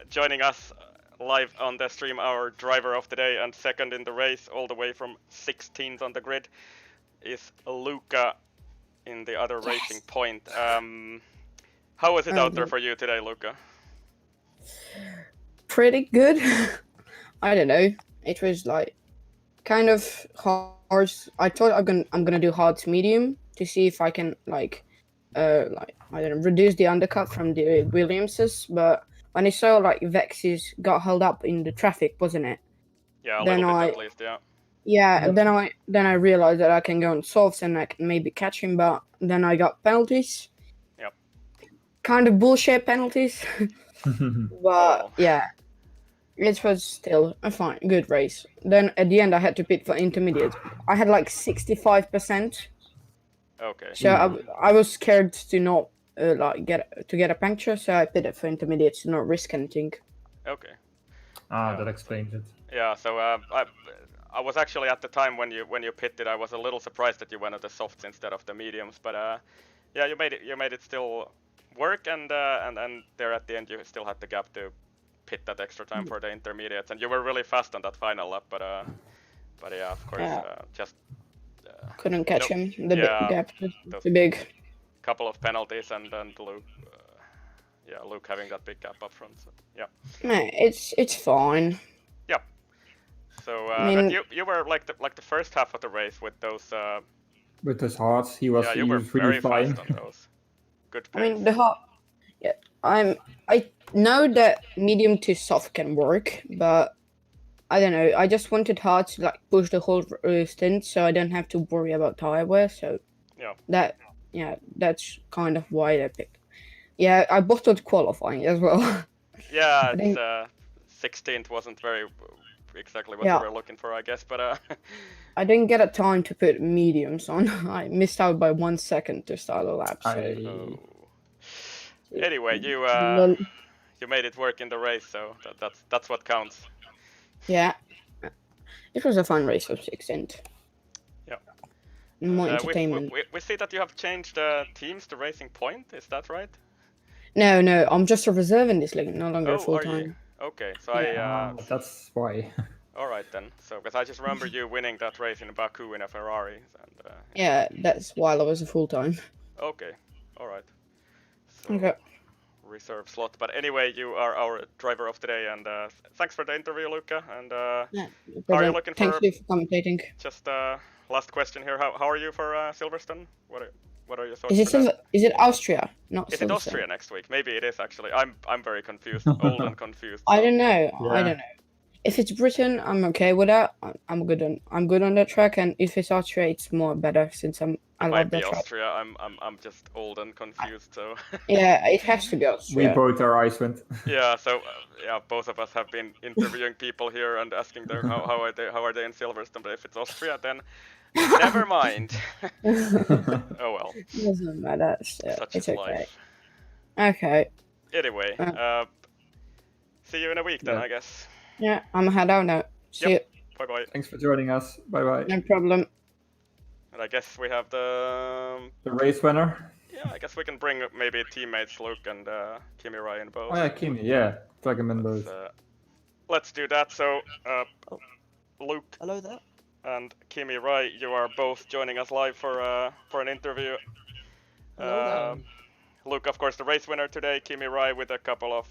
joining us live on the stream our driver of the day and second in the race, all the way from 16th on the grid, is Luca in the other racing point. How was it out there for you today, Luca? Pretty good. I don't know. It was like kind of hard. I thought I'm gonna do hard to medium to see if I can like I don't know, reduce the undercut from the Williamses, but when I saw like Vex's got held up in the traffic, wasn't it? Yeah, a Then little bit at least, yeah. Yeah, and then I realized that I can go on softs and I can maybe catch him, but then I got penalties. Yep. Kind of bullshit penalties. But yeah, it was still a fine, good race. Then at the end, I had to pit for intermediate. I had like 65%. Okay. So I was scared to not get a puncture, so I pitted for intermediate to not risk anything. Okay. That explains it. Yeah. So I was actually at the time when you pitted, I was a little surprised that you went at the softs instead of the mediums, but yeah, you made it still work, and there at the end you still had the gap to pit that extra time for the intermediates, and you were really fast on that final lap, but yeah, of course, just couldn't catch him. The gap was too big. Couple of penalties, and then Luke, Luke having that big gap up front. So, yeah. It's fine. Yeah. So you were like the first half of the race with those. With his hearts, he was you were really very fine. fast on those. Good pace. I mean the heart. Yeah, I know that medium to soft can work, but I don't know. I just wanted hard to like push the whole stint, so I don't have to worry about tire wear. So that's kind of why I picked. Yeah, I bottled qualifying as well. Yeah, it's 16th wasn't very exactly what you were looking for, I guess, but I didn't get a time to put mediums on. I missed out by 1 second to start a lap. So. Anyway, you made it work in the race, so that's what counts. Yeah, it was a fun race of 16th. Yeah. More entertainment. We see that you have changed teams to Racing Point. Is that right? No, I'm just a reserve in this league, no longer full time. Okay, so that's why. All right then. So because I just remember you winning that race in Baku in a Ferrari, and yeah, that's while I was a full time. Okay, all right. So, okay. Reserve slot, but anyway, you are our driver of today, and thanks for the interview, Luca. And no how are you looking Thank you for commentating. Just last question here. How are you for Silverstone? What are your thoughts? Is it Austria? Not Is Silverstone? It Austria next week? Maybe it is actually. I'm very confused, old and confused. So. I don't know. Yeah. I don't know. If it's Britain, I'm okay with that. I'm good on that track, and if it's Austria, it's more better since I love that track. Austria. I'm just old and confused, so. Yeah, it has to be Austria. We both are Iceland. Yeah, so both of us have been interviewing people here and asking them how are they in Silverstone, but if it's Austria, then never mind. Oh well. It doesn't matter. Such it's is okay. life. Okay. Anyway, see you in a week then, I guess. Yeah, I'm gonna head out now. See you. Bye bye. Thanks for joining us. Bye bye. No problem. And I guess we have the race winner. Yeah, I guess we can bring maybe teammates Luke and Kimi Rai in both. Oh yeah, Kimi. Yeah, drag him in both. Let's do that. So, Luke. Hello there. And Kimi Rai, you are both joining us live for an interview. Hello Luke, of course, the race winner today. Kimi Rai with a couple of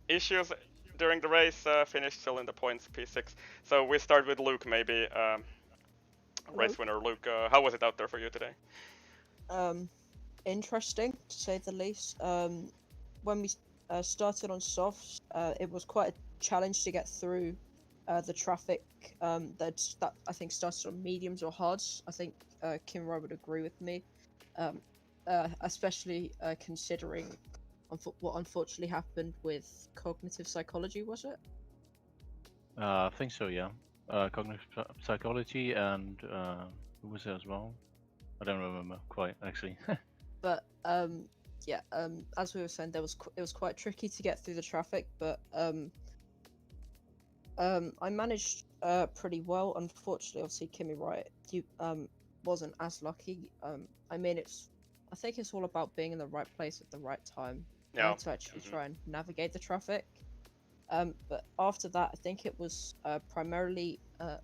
issues during the race, finished still in the points, P6. So we start with Luke, maybe. Race winner Luke, how was it out there for you today? Interesting, to say the least. When we started on softs, it was quite a challenge to get through the traffic that I think started on mediums or hards. I think Kim Roy would agree with me, especially considering what unfortunately happened with cognitive psychology, was it? I think so, yeah. Cognitive psychology and who was it as well? I don't remember quite, actually. But as we were saying, it was quite tricky to get through the traffic, but I managed pretty well. Unfortunately, obviously, Kimi Wright wasn't as lucky. I mean, I think it's all about being in the right place at the right time. Yeah. To actually try and navigate the traffic. But after that, I think it was primarily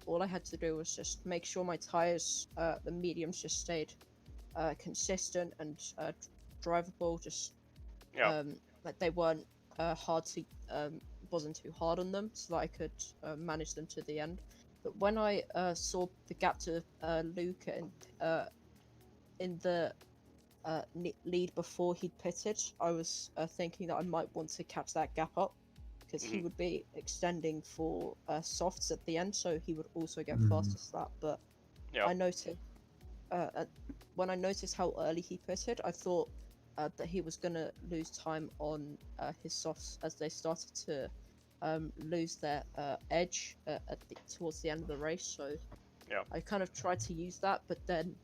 all I had to do was just make sure my tires, the mediums, just stayed consistent and drivable. Just like they weren't hard to wasn't too hard on them, so that I could manage them to the end. But when I saw the gap to Luca in the lead before he'd pitted, I was thinking that I might want to catch that gap up, because he would be extending for softs at the end, so he would also get fastest lap. But I noticed when I noticed how early he pitted, I thought that he was gonna lose time on his softs as they started to lose their edge towards the end of the race. So I kind of tried to use that, but then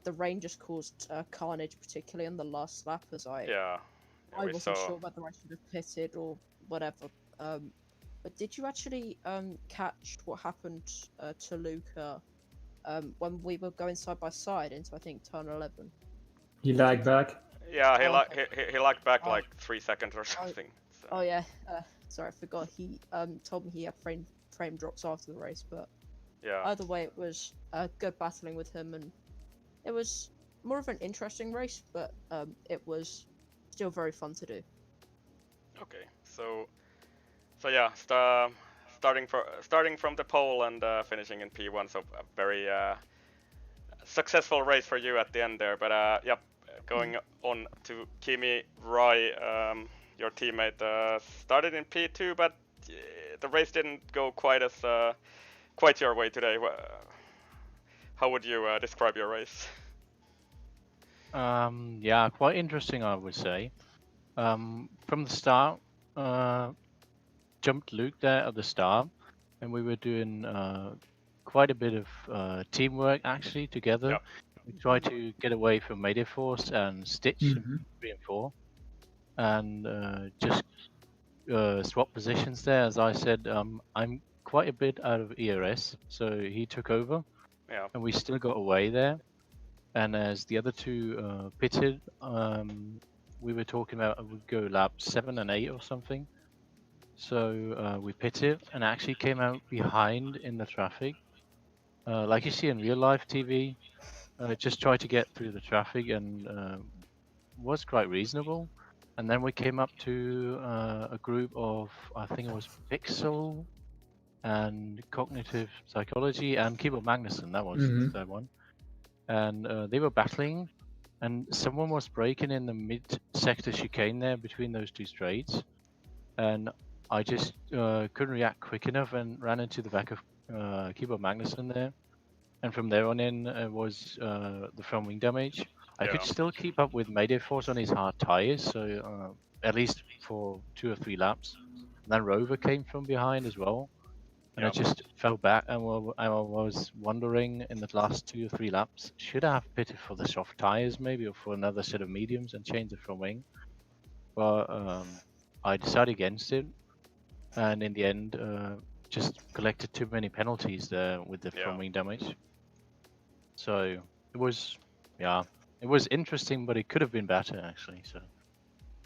the rain just caused carnage, particularly on the last lap, as I wasn't sure whether I should have pitted or whatever. But did you actually catch what happened to Luca when we were going side by side into, I think, turn 11? He lagged back. Yeah, he lagged back like 3 seconds or something. So. Oh yeah, sorry, I forgot. He told me he had frame drops after the race, but either way, it was good battling with him, and it was more of an interesting race, but it was still very fun to do. Okay, so yeah, starting from the pole and finishing in P1, so a very successful race for you at the end there. But going on to Kimi Rai, your teammate started in P2, but the race didn't go quite your way today. How would you describe your race? Yeah, quite interesting, I would say. From the start, jumped Luke there at the start, and we were doing quite a bit of teamwork actually together. Yep. We tried to get away from Mayday Force and Stitch in 3 and 4, and just swap positions there. As I said, I'm quite a bit out of ERS, so he took over, and we still got away there. And as the other two pitted, we were talking about we'd go lap 7 and 8 or something. So we pitted and actually came out behind in the traffic, like you see in real life TV. Just tried to get through the traffic and was quite reasonable. And then we came up to a group of, I think it was Pixel and Cognitive Psychology and Keyboard Magnuson. That was the third one. And they were battling, and someone was braking in the mid-sector chicane there between those two straights. And I just couldn't react quick enough and ran into the back of Keyboard Magnuson there. And from there on in was the front wing damage. I could still keep up with Mayday Force on his hard tires, so at least for 2 or 3 laps. And then Rover came from behind as well. And I just fell back, and I was wondering in the last 2 or 3 laps, should I have pitted for the soft tires maybe, or for another set of mediums and change the front wing? But I decided against it, and in the end, just collected too many penalties there with the front wing damage. So it was interesting, but it could have been better actually. So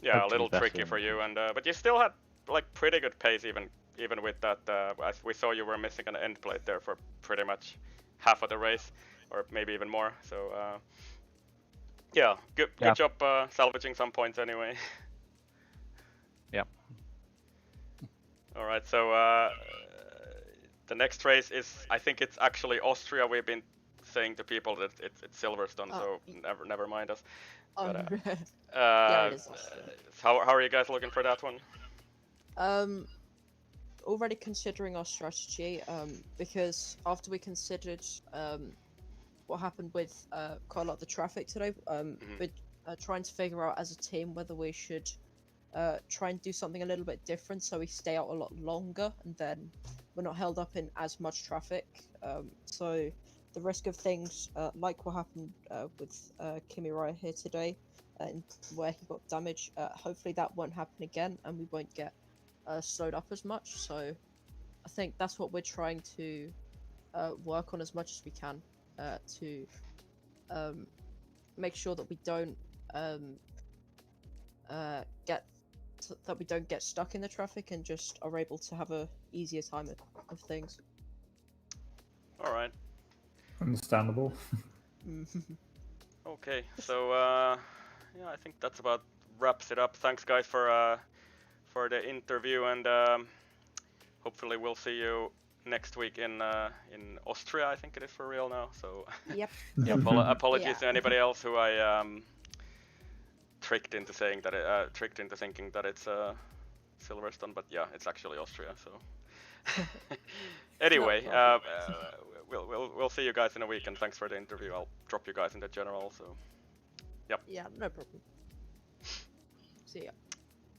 a little tricky for you, and but you still had like pretty good pace even with that. As we saw, you were missing an end plate there for pretty much half of the race, or maybe even more. So good job salvaging some points anyway. Yeah. All right, so the next race is, I think it's actually Austria. We've been saying to people that it's Silverstone, so never mind us. But, yeah, it is Austria. How are you guys looking for that one? Already considering our strategy, because after we considered what happened with quite a lot of the traffic today, we're trying to figure out as a team whether we should try and do something a little bit different, so we stay out a lot longer and then we're not held up in as much traffic. So the risk of things like what happened with Kimi Rai here today, where he got damage, hopefully that won't happen again and we won't get slowed up as much. So I think that's what we're trying to work on as much as we can to make sure that we don't get that we don't get stuck in the traffic and just are able to have a easier time of things. All right. Understandable. Okay, so yeah, I think that's about wraps it up. Thanks, guys, for the interview, and hopefully we'll see you next week in Austria. I think it is for real now. So Yep. yeah, apologies to anybody else who I tricked into saying that tricked into thinking that it's Silverstone, but yeah, it's actually Austria. So anyway, we'll see you guys in a week, and thanks for the interview. I'll drop you guys in the general. So yep. Yeah, no problem. See ya.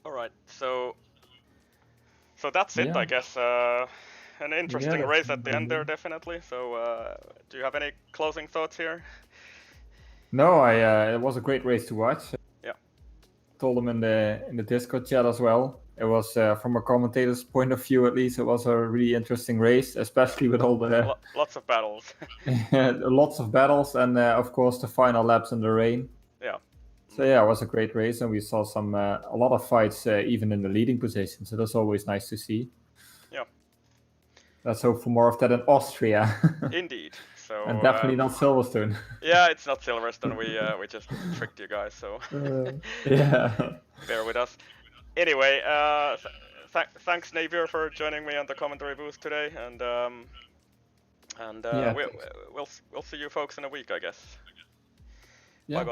All right, so that's it, I guess. An interesting race at the end there, definitely. So do you have any closing thoughts here? No, it was a great race to watch. Yeah. Told them in the Discord chat as well. It was from a commentator's point of view, at least, it was a really interesting race, especially with all the lots of battles. lots of battles, and of course the final laps in the rain. Yeah. So yeah, it was a great race, and we saw a lot of fights even in the leading position. So that's always nice to see. Yeah. Let's hope for more of that in Austria. Indeed. So and definitely not Silverstone. Yeah, it's not Silverstone. We just tricked you guys. So yeah. Bear with us. Anyway, thanks Navier for joining me on the commentary booth today, and we'll see you folks in a week, I guess. Yeah. Bye bye.